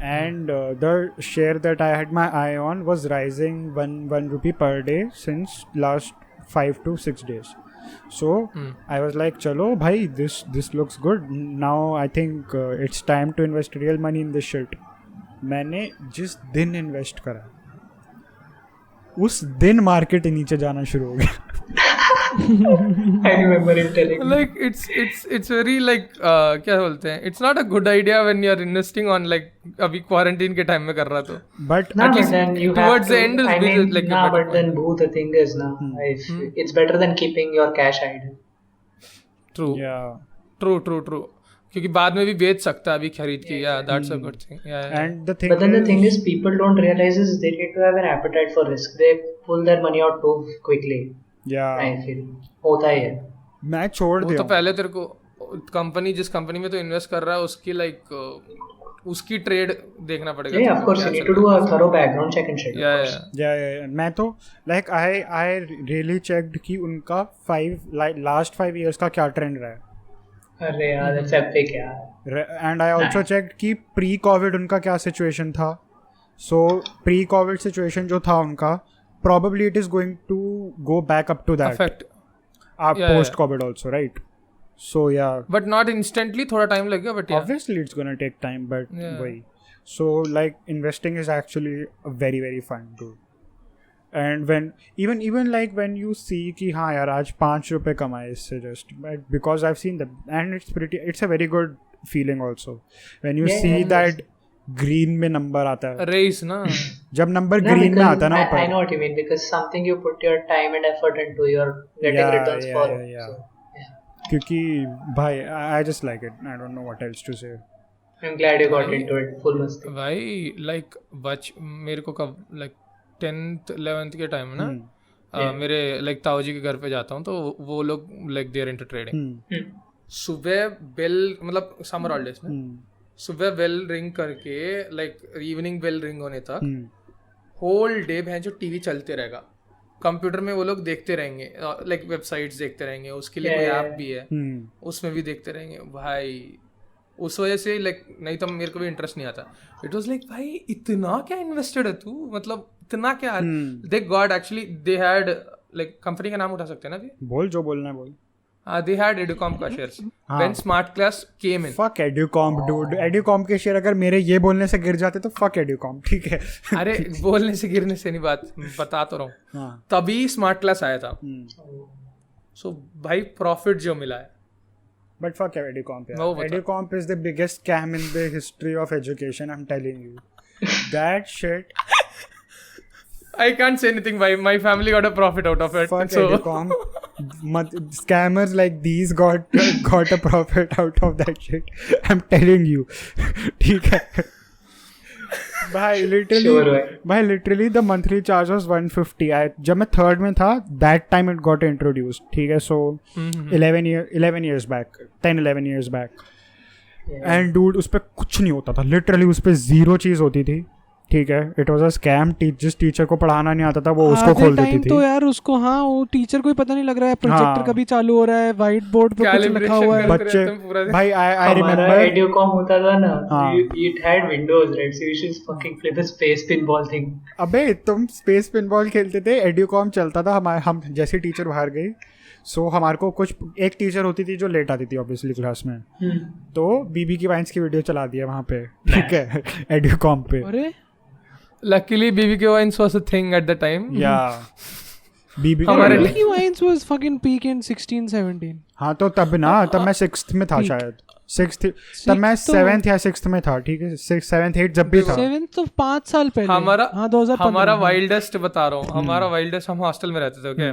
Speaker 1: and the share that I had my eye on was rising one rupee per day since last 5 to 6 days. So I was like, chalo bhai, this looks good. Now I think it's time to invest real money in this shit. मैंने जिस दिन invest करा उस दिन market नीचे जाना शुरू हो गया।
Speaker 3: I remember him telling me.
Speaker 2: Like it's very like क्या बोलते हैं, it's not a good idea when you're investing on like अभी क्वारंटीन के टाइम में कर रहा तो।
Speaker 1: But
Speaker 3: Nah,
Speaker 2: At
Speaker 3: but
Speaker 2: least
Speaker 3: then you
Speaker 2: towards
Speaker 3: have
Speaker 2: the
Speaker 3: to,
Speaker 2: end is
Speaker 3: I mean,
Speaker 2: like a
Speaker 3: nah,
Speaker 2: better
Speaker 3: but then boo, the thing is now, it's better than keeping your cash idle.
Speaker 2: True,
Speaker 1: yeah,
Speaker 2: true. क्योंकि बाद में भी बेच सकता है अभी खरीद के। Yeah, that's a good thing. Yeah.
Speaker 1: and the thing
Speaker 3: But then the
Speaker 1: is,
Speaker 3: thing is, people don't realize is they need to have an appetite for risk. They pull their money out too quickly.
Speaker 1: yeah,
Speaker 3: I feel होता ही है.
Speaker 1: मैं छोड़
Speaker 2: वो
Speaker 1: दिया
Speaker 2: तो पहले तेरे को कंपनी, जिस कंपनी में तो इन्वेस्ट कर रहा है उसकी like उसकी ट्रेड देखना पड़ेगा।
Speaker 3: Yeah, of course, you need to do a thorough background check and shit.
Speaker 2: Yeah.
Speaker 1: yeah. मैं तो like I really checked कि उनका last 5 years का क्या ट्रेंड रहा है,
Speaker 3: अरे यार, that's epic यार.
Speaker 1: and I also checked कि प्री कोविड उनका क्या सिचुएशन था. So प्री कोविड सिचुएशन जो था उनका, probably it is going to go back up to that
Speaker 2: Affect.
Speaker 1: post covid also, right? So yeah,
Speaker 2: But not instantly, थोड़ा time लगेगा, but yeah.
Speaker 1: obviously it's gonna take time, but
Speaker 2: Yeah.
Speaker 1: वही. So like investing is actually very very fun too. And when even like when you see कि हाँ यार आज 5 रुपए कमाए इससे, just because I've seen that, and it's a very good feeling also when you see that green में number आता है,
Speaker 2: रेस ना।
Speaker 1: जब नंबर
Speaker 3: No,
Speaker 1: green में
Speaker 3: because
Speaker 1: आता है ना
Speaker 3: I
Speaker 1: ऊपर,
Speaker 3: know what you mean, because something you put your time and effort into, you're getting
Speaker 1: Yeah,
Speaker 3: returns
Speaker 1: yeah,
Speaker 3: for.
Speaker 1: yeah.
Speaker 3: So, yeah.
Speaker 1: क्योंकि भाई I just like it. I don't know what else to say.
Speaker 3: I'm glad you got into it. Full masti.
Speaker 2: भाई like मेरे को कब like 10th 11th के time ना मेरे like ताऊ जी के घर पे जाता हूँ, तो वो लोग like देयर इनटू ट्रेडिंग। सुबह बेल मतलब समर हॉलीडेज में सुबह बेल रिंग करके लाइक इवनिंग बेल रिंग होने तक होल डे भैंस जो टीवी चलते रहेगा, कंप्यूटर में वो लोग देखते रहेंगे, लाइक वेबसाइट्स देखते रहेंगे, उसके लिए कोई ऐप भी है उसमें भी देखते रहेंगे भाई। उस वजह से लाइक नहीं तो मेरे को भी इंटरेस्ट नहीं आता। इट वाज लाइक भाई इतना क्या इन्वेस्टेड है तू, मतलब इतना क्या। They got actually they had like company का नाम उठा सकते हैं ना जी,
Speaker 1: बोल जो बोलना है बोल।
Speaker 2: they had Educom का shares when Smart Class came in.
Speaker 1: Fuck Educom dude, Educom के शेयर अगर मेरे ये बोलने से गिर जाते तो fuck Educom, ठीक है।
Speaker 2: अरे बोलने से गिरने से नहीं, बात बता तो रहा हूँ। तभी Smart Class आया था, so भाई प्रॉफिट जो मिला है।
Speaker 1: But fuck Educom, Educom is the biggest scam in the history of education, I'm telling you. That shit.
Speaker 2: I can't say anything. My family got a profit out of it.
Speaker 1: Fuck
Speaker 2: so.
Speaker 1: Educom. Scammers like these got a profit out of that shit. I'm telling you. ठीक है भाई literally the monthly charge was 150. जब मैं third में था that time it got introduced, ठीक है, so 11 years back, 10-11 years back. And dude उस पर कुछ नहीं होता था, literally उस पर जीरो चीज़ होती थी, ठीक है। It was a scam. जिस टीचर को पढ़ाना नहीं आता था वो उसको खोल देती थी।
Speaker 4: तो यार उसको वो टीचर को ही पता नहीं लग रहा है, प्रोजेक्टर कभी चालू हो रहा है, व्हाइट बोर्ड पे कुछ लिखा हुआ है।
Speaker 1: बच्चे भाई आई रिमेंबर
Speaker 3: एडुकॉम होता था ना, it had Windows, right, so you should fucking play the space pinball thing.
Speaker 1: अबे तुम स्पेस पिनबॉल खेलते थे, एडुकॉम चलता था। हम जैसे टीचर बाहर गई, सो हमारे को कुछ एक टीचर होती थी जो लेट आती थी ऑब्वियसली क्लास में, तो बीबी की वाइन्स की वीडियो चला दिया वहाँ पे, ठीक है, एडुकॉम पे।
Speaker 4: अरे
Speaker 2: Luckily, BBQ Wines was a thing at the time.
Speaker 1: Yeah.
Speaker 4: BBQ Wines was fucking peak in 16-17.
Speaker 1: हाँ तो तब मैं 6th में था शायद, 6th तब मैं 7th या 6th में था, ठीक है, 6th 7th 8th जब भी था।
Speaker 4: 7th तो 5 साल पहले।
Speaker 2: हमारा वाइल्डेस्ट बता रहा हूँ, हमारा वाइल्डेस्ट, हम हॉस्टल में रहते थे, ओके।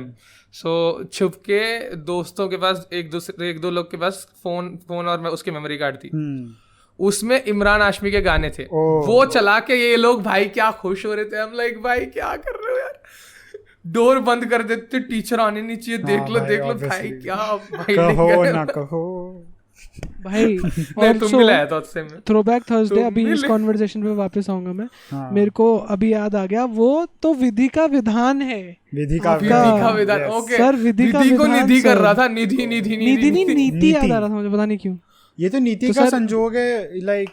Speaker 2: सो छुप के दोस्तों के पास एक दो लोग के पास फोन और उसकी मेमोरी कार्ड थी, उसमें इमरान हाशमी के गाने थे, वो चला के ये लोग भाई क्या खुश हो रहे थे। हम लाइक भाई क्या कर रहे हो यार, डोर बंद कर देते, टीचर आने नहीं चाहिए, देख लो भाई क्या भाई
Speaker 1: कहो ना कहो
Speaker 4: भाई।
Speaker 2: और तुम भी लाया था उससे में
Speaker 4: थ्रोबैक थर्सडे। अभी इस कॉन्वर्सेशन पे वापस आऊंगा मैं। मेरे को अभी याद आ गया, वो तो विधि का विधान है।
Speaker 1: विधि का
Speaker 2: विधान, ओके
Speaker 4: सर, विधि
Speaker 2: को निधि कर रहा था, निधि
Speaker 4: नीति याद आ रहा था मुझे, पता नहीं क्यों।
Speaker 1: ये तो नीति का संजोग है, लाइक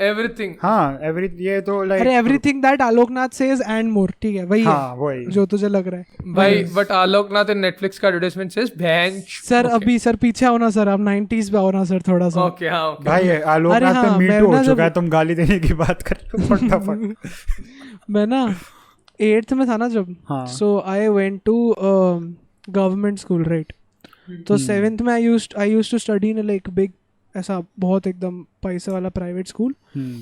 Speaker 2: एवरीथिंग।
Speaker 1: हाँ ये तो लाइक
Speaker 4: अरे everything that Alok Nath says and more, ठीक है, वही है जो तुझे लग रहा है
Speaker 2: भाई। बट आलोकनाथ इन नेटफ्लिक्स का एडवर्टाइजमेंट सेज बेंच।
Speaker 4: सर अभी सर पीछे आओ ना सर, आप 90s पे आओ ना सर थोड़ा सा।
Speaker 2: ओके हाँ ओके
Speaker 1: भाई आलोकनाथ पे मीटू हो चुका है, तुम गाली देने की बात कर रहे हो फटाफट।
Speaker 4: मैं ना 8th में था ना जब, so I went to government school, right. तो 7th में I used to study in like big, ऐसा बहुत एकदम पैसे वाला प्राइवेट स्कूल।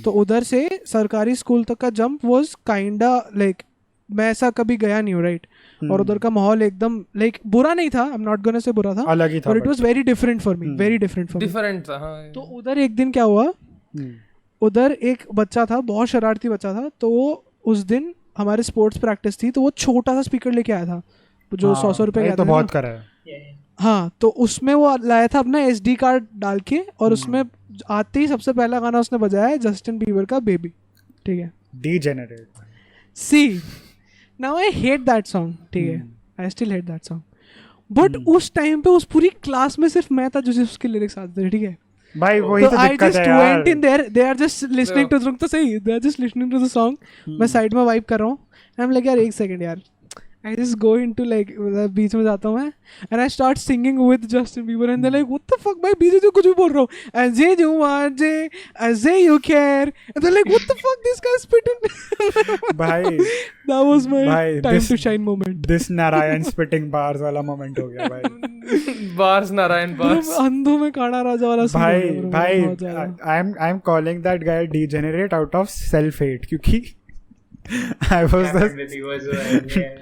Speaker 4: तो उधर से सरकारी स्कूल तक का जंप वाज काइंडा लाइक, मैं ऐसा कभी गया नहीं हूँ, राइट। और उधर का माहौल एकदम लाइक बुरा नहीं था, I am not gonna say बुरा था,
Speaker 1: अलग ही था,
Speaker 4: but it was very different for me, very different for me,
Speaker 2: different था।
Speaker 4: तो उधर एक दिन क्या हुआ, उधर एक बच्चा था, बहुत शरारती बच्चा था। तो वो उस दिन हमारे स्पोर्ट्स प्रैक्टिस थी, तो वो छोटा सा स्पीकर लेके आया था जो 100 रुपए का था,
Speaker 1: बहुत करा है।
Speaker 4: हाँ, तो उसमें वो लाया था अपना SD कार्ड डाल के, और उसमें आते ही सबसे पहला गाना उसने बजाया है जस्टिन बीबर का बेबी, ठीक है,
Speaker 1: degenerate.
Speaker 4: See now I hate that song, ठीक है, I still hate that song, but उस टाइम पे उस पूरी क्लास में सिर्फ मैं था जो उसके लिरिक्स आते थे, ठीक है
Speaker 1: भाई। वही तो दिक्कत है यार।
Speaker 4: I just went in there, they are just listening to the, तो सही, they are just listening to the song, मैं साइड में वाइब कर रहा हूँ, आई एम लाइक यार एक सेकंड यार, I just go into like बीच में जाता हूँ मैं, and I start singing with Justin Bieber, and they're like what the fuck भाई बीच में कुछ भी बोल रहा हूँ, as you want, as you care, and they're like what the fuck this guy spitting भाई। that was my time to shine moment.
Speaker 1: This Narayan spitting bars वाला moment हो गया भाई।
Speaker 2: bars नारायण bars,
Speaker 4: अंधों में काना राजा वाला
Speaker 1: भाई I'm calling that guy degenerate out of self hate, क्योंकि I was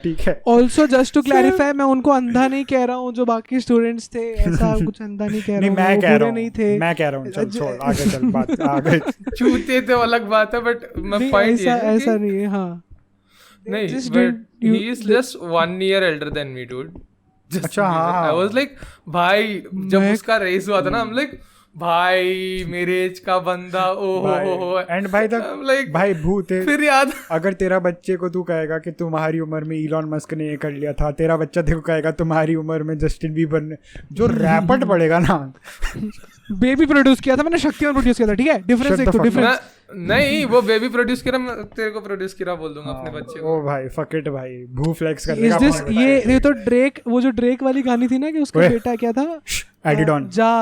Speaker 1: ठीक है।
Speaker 4: Also just to clarify, मैं उनको अंधा नहीं कह रहा हूँ जो बाकी स्टूडेंट्स थे, ऐसा कुछ अंधा नहीं कह रहा हूँ,
Speaker 1: मैं कह रहा हूँ,
Speaker 4: नहीं थे,
Speaker 1: मैं कह रहा हूँ, चल छोड़ आगे चल, बात आगे।
Speaker 2: चूते थे अलग बात है, बट मैं पॉइंट ये है
Speaker 4: ऐसा नहीं है, हाँ
Speaker 2: नहीं, but he is just 1 year elder than me, dude।
Speaker 1: अच्छा हाँ,
Speaker 2: I was like भाई जब उसका रेस हुआ था ना, हम लाइक भाई मेरे एज का बंदा ओ
Speaker 1: एंड भाई तक
Speaker 2: like,
Speaker 1: भाई भूत है।
Speaker 2: फिर याद
Speaker 1: अगर तेरा बच्चे को तू कहेगा कि तुम्हारी उम्र में इलॉन मस्क ने ये कर लिया था, तेरा बच्चा देखो कहेगा तुम्हारी उम्र में जस्टिन बीबर ने, जो रैपट पड़ेगा ना।
Speaker 4: बेबी प्रोड्यूस किया था मैंने, शक्तिमान प्रोड्यूस किया था, ठीक है डिफरेंस
Speaker 1: Shut
Speaker 4: एक
Speaker 1: the
Speaker 4: तो
Speaker 1: fuck
Speaker 4: डिफरेंस।
Speaker 2: नहीं वो बेबी प्रोड्यूस करा, मैं तेरे को प्रोड्यूस करा बोल दूंगा अपने बच्चे को।
Speaker 1: ओ भाई फक इट भाई, भू फ्लेक्स कर
Speaker 4: इज
Speaker 1: देगा
Speaker 4: दिस ये तो ड्रेक, वो जो ड्रेक वाली गानी थी ना कि उसका
Speaker 1: ओए।
Speaker 4: बेटा क्या था,
Speaker 1: एडिडॉन
Speaker 4: जा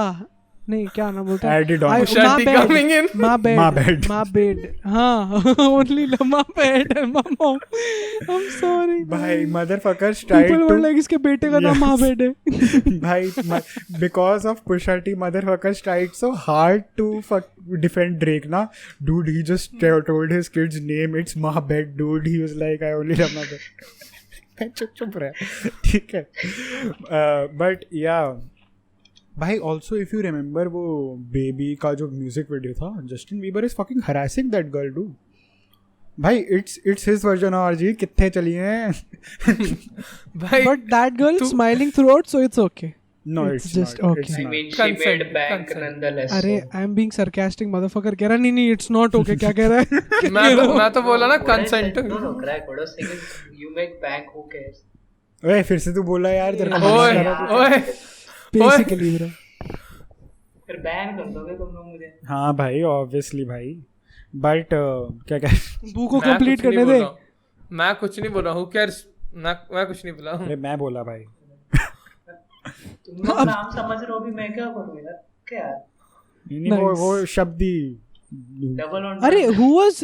Speaker 4: नहीं क्या नाम बोलता है,
Speaker 1: एडिडॉन
Speaker 2: Shut coming in.
Speaker 4: माँ
Speaker 1: My
Speaker 4: बेड
Speaker 1: bad.
Speaker 4: माँ बेड, हाँ ओनली माँ बेड माँ, आई एम सॉरी
Speaker 1: भाई motherfuckers tried
Speaker 4: people were
Speaker 1: to
Speaker 4: like इसके बेटे का नाम माँ बेड है।
Speaker 1: भाई because of Pusha T, motherfuckers tried so hard to defend Drake na dude. He just told his kid's name, it's my bed dude. He was like I only love my bed. चुप रहे, ठीक है। But या भाई also if you remember वो baby का जो music video था, Justin Bieber is fucking harassing that girl do. भाई इट्स हिज वर्जन और जी कितने चली हैं।
Speaker 2: भाई
Speaker 4: but that girl smiling through out so it's okay.
Speaker 1: No,
Speaker 4: It's
Speaker 1: it's
Speaker 4: just
Speaker 1: not.
Speaker 4: okay.
Speaker 1: It's
Speaker 3: I
Speaker 1: not.
Speaker 3: mean, she
Speaker 2: Consent,
Speaker 3: made bank
Speaker 2: consent.
Speaker 3: nonetheless.
Speaker 4: अरे
Speaker 3: so-
Speaker 4: I am being sarcastic motherfucker, कह रहा नहीं it's not okay, क्या कह रहा है?
Speaker 2: मैं तो बोला ना
Speaker 3: What I said-
Speaker 2: consent.
Speaker 3: No, crack. What I was saying is, you make bank, who cares?
Speaker 1: ओए फिर से तू बोला यार तेरे को
Speaker 2: ओए
Speaker 1: मना करा।
Speaker 2: ओए
Speaker 4: बेसिकली ब्रो
Speaker 3: फिर बैन कर दोगे तुम लोग मुझे।
Speaker 1: हाँ भाई ऑब्वियसली भाई, बट क्या कह
Speaker 4: बू को
Speaker 2: मैं
Speaker 4: कंप्लीट
Speaker 2: कुछ नहीं
Speaker 4: करने
Speaker 2: बोल
Speaker 4: दे।
Speaker 2: रहा हूँ। मैं कुछ नहीं बोल रहा हूँ, कैर्स मैं कुछ नहीं बोला हूँ।
Speaker 1: अरे मैं बोला भाई।
Speaker 3: तुम लोग नाम समझ रहे हो, भी मैं क्या करूँ यार? क्या यार?
Speaker 1: नहीं वो शब्द ही
Speaker 3: डबल ऑन
Speaker 4: अरे हु वाज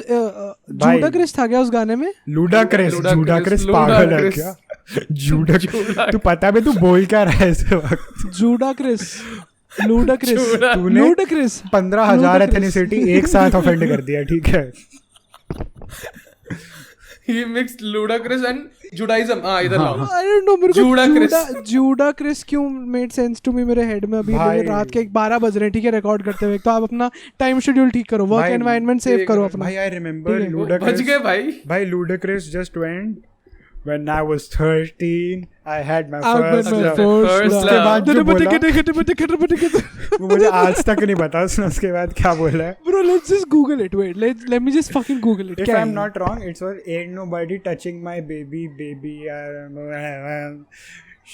Speaker 4: जूडा क्रिस था क्या उस गाने में?
Speaker 1: लूडाक्रिस, जूडाक्रिस पागल है क्या? जूडा तू पता है तू बोल क्या रहा है इस वक्त?
Speaker 4: जूडा क्रिस, लूडा क्रिस,
Speaker 1: तूने
Speaker 4: लूडा क्रिस
Speaker 1: 15,000 एथनिसिटी एक साथ ऑफेंड कर दिया, ठीक है?
Speaker 2: He mixed ludicrous and Judaism. इधर लाओ।
Speaker 4: I don't know, मेरे को
Speaker 2: जूडा क्रिस।
Speaker 4: जूडा क्रिस क्यों मेड सेंस टू मी मेरे हेड में अभी
Speaker 1: भाई।
Speaker 4: मेरे रात के 12 बज रहे हैं, ठीक है रिकॉर्ड करते हुए। तो आप अपना टाइम शेड्यूल ठीक करो, वर्क
Speaker 1: भाई,
Speaker 4: एनवायरनमेंट सेव करो अपना।
Speaker 1: भाई आई रिमेंबर
Speaker 4: ठीक है।
Speaker 2: बच
Speaker 1: लूडाक्रिस।
Speaker 2: गए भाई।
Speaker 1: भाई लूडाक्रिस just went when I was 13. I had my
Speaker 4: I've
Speaker 1: first
Speaker 4: been my
Speaker 1: love.
Speaker 4: first
Speaker 2: उसके
Speaker 4: love.
Speaker 2: बाद
Speaker 1: जो बोला-
Speaker 4: Bro,
Speaker 1: वो मुझे आज तक नहीं पता उसके बाद क्या बोला है।
Speaker 4: let's just Google it. Wait, let me just fucking Google it.
Speaker 1: If
Speaker 4: क्या
Speaker 1: I'm
Speaker 4: है?
Speaker 1: not wrong, it was ain't nobody touching my baby.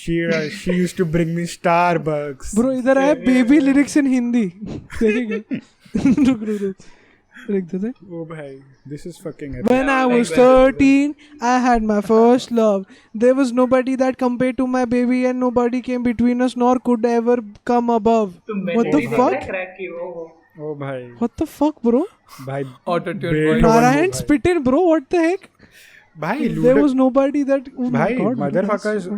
Speaker 1: She used to bring me Starbucks.
Speaker 4: Bro, इधर आया बेबी लिरिक्स इन हिंदी। देखेंगे। रुक लिख देते।
Speaker 1: Oh भाई, this is fucking epic.
Speaker 4: When I was 13, I had my first love. There was nobody that compared to my baby, and nobody came between us, nor could ever come above.
Speaker 3: तुम
Speaker 4: What the fuck?
Speaker 3: Crack की हो वो।
Speaker 1: Oh भाई,
Speaker 4: What the fuck, bro?
Speaker 1: भाई
Speaker 2: Auto-tune
Speaker 1: Beethoven
Speaker 2: voice।
Speaker 4: Narayan
Speaker 1: भाई।
Speaker 4: spit in, bro. What the heck?
Speaker 1: भाई
Speaker 4: There was nobody that. Oh my
Speaker 1: भाई
Speaker 4: God,
Speaker 1: motherfuckers.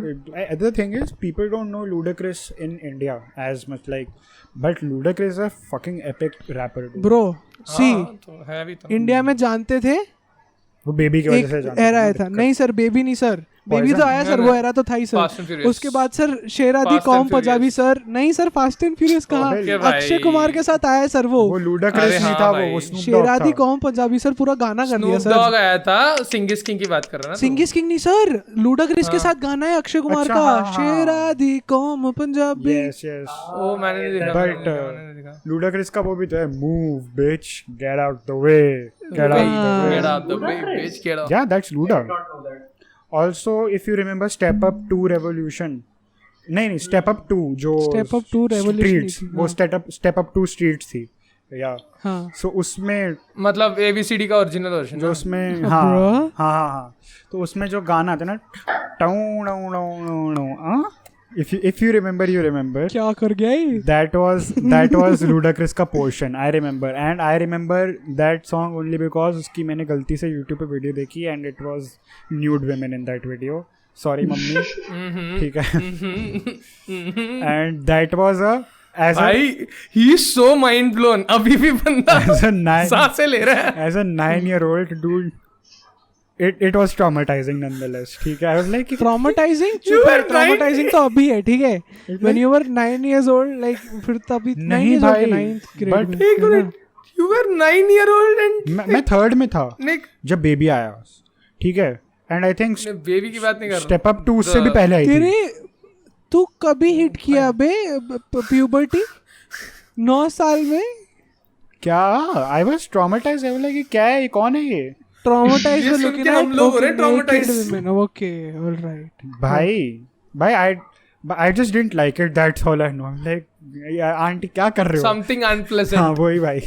Speaker 1: The thing is, people don't know Ludacris in India as much, like, but Ludacris is a fucking epic rapper. Dude.
Speaker 4: Bro, see,
Speaker 2: हाँ, तो है भी तो।
Speaker 4: India में जानते थे,
Speaker 1: वो बेबी की वजह
Speaker 4: एक
Speaker 1: से जानते
Speaker 4: एरा
Speaker 1: हैं,
Speaker 4: आया था। नहीं सर, बेबी नहीं सर, बेबी तो आया सर, वो एरा तो था ही
Speaker 2: Fast and
Speaker 4: सर।
Speaker 2: Furious।
Speaker 4: उसके बाद सर शेरादी
Speaker 2: Fast and
Speaker 4: कौम
Speaker 2: Furious।
Speaker 4: पंजाबी सर, नहीं सर फास्ट एंड फ्यूरियस कहाँ?
Speaker 1: ओके
Speaker 2: भाई।
Speaker 4: अक्षय कुमार के साथ आया सर वो।
Speaker 1: वो Ludacris
Speaker 2: अरे
Speaker 1: नहीं
Speaker 2: हाँ
Speaker 1: था,
Speaker 2: भाई।
Speaker 1: वो Snoop Dogg
Speaker 4: शेरादी
Speaker 1: था।
Speaker 4: कौम पंजाबी सर पूरा गाना कर दिया
Speaker 2: स्नूप
Speaker 4: सर।
Speaker 2: डॉग आया था, सिंगिस किंग की बात कर रहा है ना तू?
Speaker 4: सिंगिस किंग नहीं सर, लूडाक्रिस के साथ गाना है अक्षय कुमार
Speaker 1: अच्छा,
Speaker 4: का,
Speaker 1: हाँ, हाँ।
Speaker 4: शेरादी कौम पंजाबी।
Speaker 1: Yes, yes.
Speaker 2: ओ मैंने नहीं देखा,
Speaker 1: But
Speaker 2: मैंने नहीं देखा।
Speaker 1: Ludacris का वो भी तो है, move bitch, get out the way, get out the way.
Speaker 2: Get out the way, bitch, get out।
Speaker 1: Yeah, that's Luda.
Speaker 3: Don't know that.
Speaker 1: Also, if you remember Step Up 2 Revolution, नहीं Step Up 2 जो
Speaker 4: Step Up 2 Revolution
Speaker 1: Streets,
Speaker 4: नहीं थी,
Speaker 1: वो
Speaker 4: हाँ।
Speaker 1: Step Up 2 Streets थी, या
Speaker 4: हाँ
Speaker 1: so उसमें
Speaker 2: मतलब ABCD का ओरिजिनल वर्जन।
Speaker 1: जो उसमें
Speaker 4: Bro.
Speaker 1: हाँ तो उसमें जो गाना था ना, tau tau tau tau, if you remember, you remember.
Speaker 4: क्या कर गया ये?
Speaker 1: That was Ludacris का portion. I remember, and I remember that song only because उसकी मैंने गलती से YouTube पे वीडियो देखी and it was nude women in that video. Sorry mummy, ठीक है। And that was as
Speaker 2: भाई he is so mind blown। अभी भी बंदा
Speaker 1: a nine
Speaker 2: सांसें ले रहा है।
Speaker 1: as a 9-year-old dude, it was traumatizing nonetheless. ठीक है, I was like
Speaker 4: traumatising
Speaker 2: You were
Speaker 4: traumatising तो अभी है, ठीक है। When you were 9 years old, like फिर तभी 9
Speaker 1: नहीं
Speaker 4: years old
Speaker 1: भाई,
Speaker 4: के 9th grade
Speaker 1: but-
Speaker 4: में,
Speaker 2: एक minute, you were 9-year-old and
Speaker 1: मैं 3rd में था
Speaker 2: Nick
Speaker 1: जब बेबी आया, ठीक है, एंड आई थिंक
Speaker 2: मैं बेबी की बात नहीं कर रहा।
Speaker 1: स्टेप अप 2 उससे भी पहले आई थी।
Speaker 4: तेरे तू कभी हिट किया बे प्यूबर्टी? 9 साल में
Speaker 1: क्या I was traumatised, I was like क्या है, ये कौन है ये
Speaker 4: ट्रॉमेटाइज्ड
Speaker 2: ये सुन
Speaker 4: लुकिंग
Speaker 2: के हम लोग हो रहे traumatized.
Speaker 4: ओके ऑलराइट
Speaker 1: भाई I just didn't like it, that's all I know. I'm like aunty क्या कर रहे हो,
Speaker 2: समथिंग अनप्लेजेंट.
Speaker 1: हाँ वही भाई,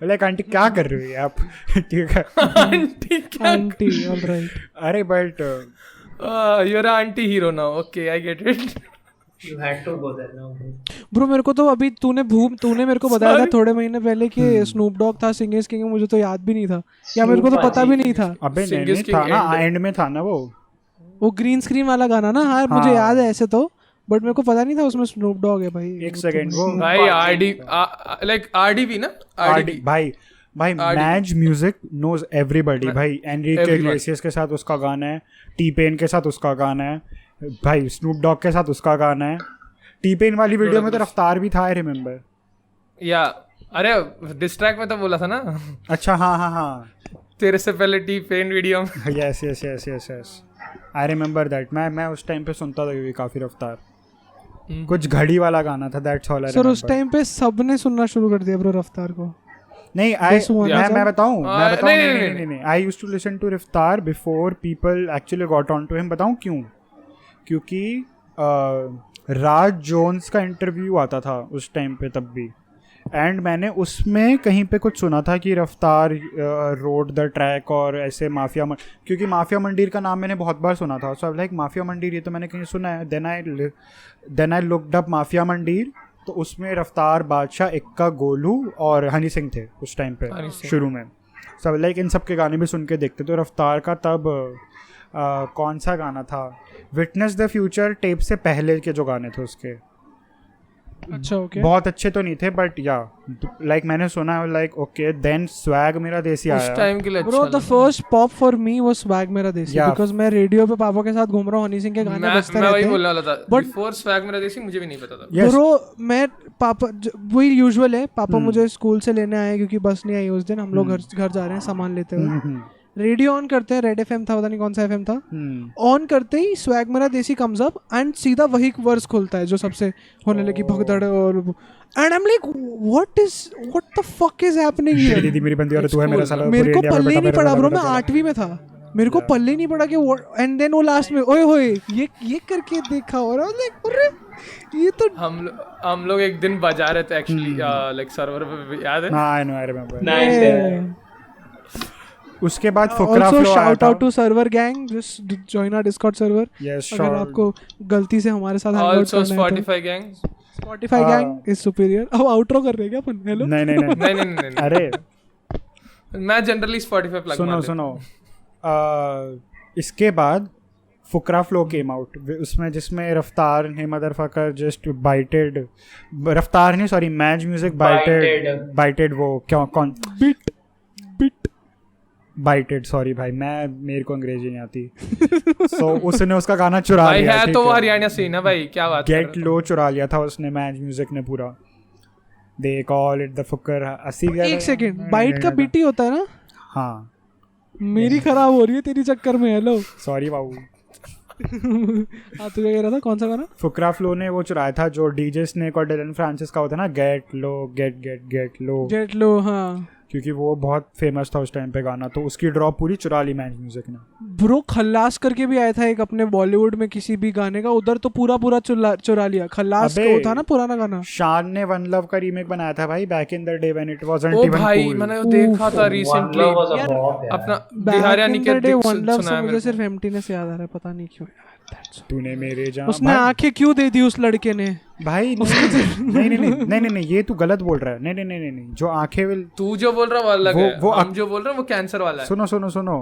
Speaker 1: लाइक आंटी क्या कर रहे हो ये आप ठीक है
Speaker 2: आंटी क्या?
Speaker 4: Aunty alright.
Speaker 1: अरे but
Speaker 2: you are aunty hero now. Okay I get it.
Speaker 3: You had to go there now.
Speaker 4: Bro मेरे को तो अभी तूने मेरे को बताया था थोड़े महीने पहले कि स्नूप डॉग था सिंगर्स किंग, मुझे तो याद भी नहीं था या मेरे को तो पता भी नहीं था.
Speaker 1: अबे
Speaker 2: Singers
Speaker 1: नहीं
Speaker 2: King
Speaker 1: था ना,
Speaker 2: end.
Speaker 1: एंड में था ना
Speaker 4: वो ग्रीन स्क्रीन वाला गाना ना, हाँ मुझे याद है ऐसे तो, बट मेरे को पता नहीं था उसमें स्नूप डॉग है भाई.
Speaker 1: एक सेकंड वो
Speaker 2: भाई आरडी लाइक आरडीवी ना,
Speaker 1: आरडी भाई मैज म्यूजिक नोज एवरीबॉडी भाई. एनरिके इग्लेसियस के साथ उसका गाना है, टी पेन के साथ उसका गाना है भाई, स्नूप डॉग के साथ उसका गाना है. टी पेन वाली वीडियो में तो रफ्तार भी था, आई रिमेम्बर.
Speaker 2: या अरे डिस ट्रैक में तो बोला था ना.
Speaker 1: अच्छा हाँ
Speaker 2: तेरे से पहले टी पेन वीडियो में.
Speaker 1: Yes I remember that. मैं उस टाइम पे सुनता था क्योंकि काफी रफ्तार कुछ घड़ी वाला गाना था, दैट्स ऑल आई
Speaker 4: सर. उस टाइम पे सबने सुनना शुरू कर दिया ब्रो रफ्तार को.
Speaker 1: नहीं मैं बताऊं नहीं I used to listen to Raftaar before people actually got on to him. बताऊं क्यों? क्योंकि राज जोन्स का इंटरव्यू आता था उस टाइम पे तब भी, एंड मैंने उसमें कहीं पे कुछ सुना था कि रफ्तार रोड द ट्रैक और ऐसे माफिया क्योंकि माफिया मंडीर का नाम मैंने बहुत बार सुना था. सो लाइक माफिया मंडीर ये तो मैंने कहीं सुना है. Then I looked up mafia Mundeer, तो उसमें रफ्तार, बादशाह, इक्का, गोलू और हनी सिंह थे उस टाइम पे शुरू में. सब लाइक इन सब के गाने भी सुन के देखते. तो रफ्तार का तब कौन सा गाना था, विटनेस द फ्यूचर टेप से पहले के जो गाने थे उसके
Speaker 4: अच्छा ओके
Speaker 1: बहुत अच्छे तो नहीं थे, बट या लाइक मैंने सुना लाइक ओके. देन स्वैग मेरा देसी आया
Speaker 2: उस टाइम के लिए.
Speaker 4: Bro the first pop for me was swag मेरा देसी, बिकॉज़ मैं रेडियो पे पापा के साथ घूम रहा हूं, हनी सिंह के गाने बजते रहते हैं.
Speaker 2: मैं वही बोलने वाला था, बिफोर स्वैग मेरा देसी मुझे भी नहीं पता था.
Speaker 4: ब्रो मैं पापा वही यूजुअल है, पापा मुझे स्कूल से लेने आए क्योंकि बस नहीं आई उस दिन. हम लोग घर जा रहे हैं सामान लेते हुए, रेडियो ऑन करते हैं, रेड एफएम था, पता नहीं कौन सा एफएम था. ऑन करते ही स्वैग मेरा देसी कम्स अप एंड सीधा वही वर्स खुलता है जो सबसे होने लगी भगदड़ और and I am like what the fuck is happening here.
Speaker 1: दीदी मेरी बंदी और तू है मेरा साला.
Speaker 4: मेरे को पल्ले नहीं पड़ा ब्रो, मैं 8वीं में था, मेरे को पल्ले नहीं पड़ा कि एंड देन वो लास्ट में ओए होए ये करके देखा और आई वाज लाइक अरे ये तो
Speaker 2: हम लोग एक दिन बजा रहे थे एक्चुअली लाइक सर्वर पे, याद है?
Speaker 1: हां I know I remember.
Speaker 3: Nice.
Speaker 1: उसके बाद फुकरा फ्लो आया था.
Speaker 4: Shout out to server gang, just join our Discord server.
Speaker 1: Yes
Speaker 4: अगर आपको गलती से हमारे साथ हैंग आउट करना है.
Speaker 2: Spotify gang,
Speaker 4: Spotify gang is superior. अब आउटरो कर रहे हैं क्या अपन? हेलो
Speaker 1: नहीं अरे
Speaker 2: मैं जनरली स्पॉटिफाई प्लग मार देता.
Speaker 1: सुनो इसके बाद फुकरा फ्लो केम आउट, उसमें जिसमें रफ्तार ने मदरफकर जस्ट बाइटेड, रफ्तार ने सॉरी मैज म्यूजिक बाइटेड वो क्या कौन
Speaker 4: बिट
Speaker 1: बाइटेड सॉरी भाई मेरे को अंग्रेजी नहीं आती. सो उसने उसका गाना चुरा
Speaker 2: भाई
Speaker 1: लिया.
Speaker 2: है तो हरियाणा से ना भाई, क्या बात है.
Speaker 1: गेट लो चुरा लिया था उसने मैज म्यूजिक ने पूरा. They call it the fucker.
Speaker 4: एक सेकंड, बाइट का बीटी होता है ना?
Speaker 1: हाँ
Speaker 4: मेरी खराब हो रही है तेरी चक्कर में. हेलो
Speaker 1: सॉरी बाबू.
Speaker 4: हाँ तू क्या कह रहा था, कौन सा गाना?
Speaker 1: फुकरा फ्लो ने वो चुराया था जो डीजे स्नेक और डिलन फ्रांसिस का होता है ना, गेट लो गेट लो. हाँ क्योंकि वो बहुत फेमस था उस टाइम पे गाना, तो उसकी ड्रॉप पूरी चुरा ली मैच म्यूजिक ने.
Speaker 4: ब्रो खल्लास करके भी आया था एक अपने बॉलीवुड में किसी भी गाने का, उधर तो पूरा चुरा लिया. खल्लास को था ना पुराना गाना, शान
Speaker 1: ने वन लव का रीमेक बनाया था भाई back in the day when it wasn't even cool.
Speaker 2: भाई मैंने देखा था रिसेंटली अपना बिहारिया निकेत.
Speaker 4: वन लव से मुझे सिर्फ एम्प्टीनेस याद आ रहा है, पता नहीं क्यों यार.
Speaker 1: तूने मेरे जान
Speaker 4: उसने आंखें क्यों दे दी उस लड़के ने
Speaker 1: भाई. नहीं ये तू गलत बोल रहा है. नहीं जो आंखें
Speaker 2: तू जो बोल रहा है वो अलग है, हम जो बोल रहे हैं वो कैंसर वाला है.
Speaker 1: सुनो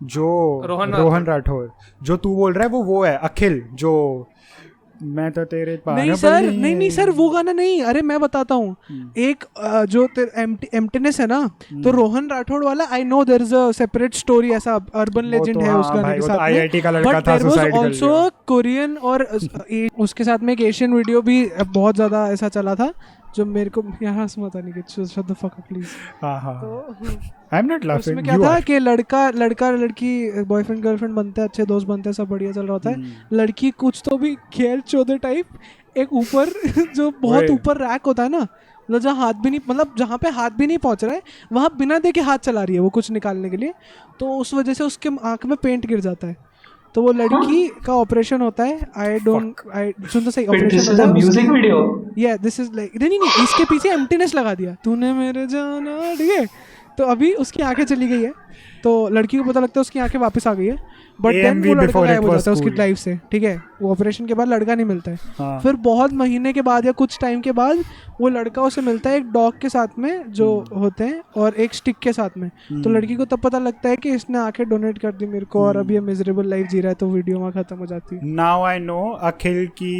Speaker 1: जो रोहन राठौर जो तू बोल रहा है वो है अखिल जो मैं तो तेरे
Speaker 4: नहीं सर वो गाना नहीं. अरे मैं बताता हूँ, एक जो एम्प्टीनेस है ना, तो रोहन राठौड़ वाला I know there is a separate story, ऐसा अर्बन लेजेंड है उस गाने के साथ में. आईआईटी का लड़का था, सुसाइड कर लिया. आल्सो कोरियन और उसके साथ में एक एशियन वीडियो भी बहुत ज्यादा ऐसा चला था जो मेरे को यहाँ मत आने की. Shut the fuck up please. I am not laughing. उसमें क्या था कि लड़का लड़की बॉयफ्रेंड गर्लफ्रेंड बनते हैं, अच्छे दोस्त बनते हैं, सब बढ़िया चल रहा होता है. लड़की कुछ तो भी खेल चौदह टाइप एक ऊपर जो बहुत ऊपर रैक होता है ना, मतलब जहाँ हाथ भी नहीं, मतलब जहाँ पे हाथ भी नहीं पहुँच रहा है वहाँ बिना देखे हाथ चला रही है वो कुछ निकालने के लिए, तो उस वजह से उसके आँख में पेंट गिर जाता है, तो वो लड़की का ऑपरेशन होता है। आई सुन तो सही, ऑपरेशन होता है
Speaker 3: म्यूजिक वीडियो।
Speaker 4: या दिस इज लाइक नहीं इसके पीछे एम्प्टीनेस लगा दिया तूने मेरे जाना, ठीक है। तो अभी उसकी आंखें चली गई है, तो लड़की को पता लगता है उसकी आंखें वापस आ गई है, बट देन वो लड़का गायब हो जाता है उसकी लाइफ से, ठीक है। वो ऑपरेशन के बाद लड़का नहीं मिलता है।
Speaker 1: हाँ.
Speaker 4: फिर बहुत महीने के बाद या कुछ टाइम के बाद वो लड़का उसे मिलता है एक डॉग के साथ में जो होते हैं और एक स्टिक के साथ में। तो लड़की को तब पता लगता है कि इसने आंखें डोनेट कर दी मेरे को और अब ये मिजरेबल लाइफ जी रहा है, तो वीडियो वहाँ खत्म हो जाती है।
Speaker 1: नाउ आई नो अखिल की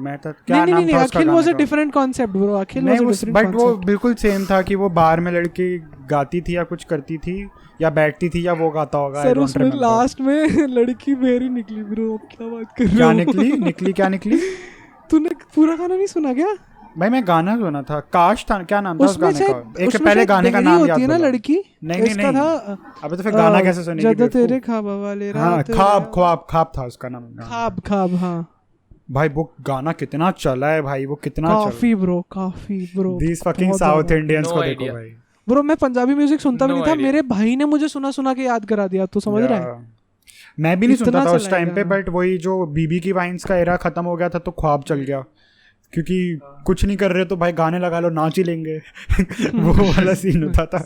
Speaker 1: मेथड क्या नाम था उसका,
Speaker 4: Akhil was a different concept bro, Akhil was a different
Speaker 1: but वो बिल्कुल सेम था कि वो बार में लड़की गाती थी या कुछ करती थी या बैठती थी या वो गाता होगा।
Speaker 4: सर उसमें लास्ट में लड़की मेरी निकली ब्रो, क्या बात कर रहे हो?
Speaker 1: क्या निकली क्या निकली?
Speaker 4: तूने पूरा गाना नहीं सुना क्या?
Speaker 1: भाई मैं गाना सुना था, काश था, क्या नाम था उस गाने का? एक
Speaker 4: उसमें
Speaker 1: पहले गाने का नाम याद
Speaker 4: है ना लड़की,
Speaker 1: नहीं
Speaker 4: इसका था
Speaker 1: अबे तो फिर गाना कैसे सुनेगी?
Speaker 4: जब तेरे ख्वाब वाले रात,
Speaker 1: ख्वाब था उसका नाम।
Speaker 4: ख्वाब हाँ
Speaker 1: भाई वो गाना कितना चला है भाई, वो कितना
Speaker 4: काफी ब्रो
Speaker 1: दीस फकिंग साउथ इंडियंस को देखो भाई।
Speaker 4: ब्रो मैं पंजाबी म्यूजिक सुनता भी नहीं था, मेरे भाई ने मुझे सुना के याद करा दिया, तू समझ रहा है?
Speaker 1: मैं भी नहीं सुनता था उस टाइम पे, बट वही जो बीबी की वाइन्स का एरा खत्म हो गया था तो ख्वाब चल गया, क्योंकि कुछ नहीं कर रहे तो भाई गाने लगा लो नाच ही लेंगे वो वाला सीन होता था।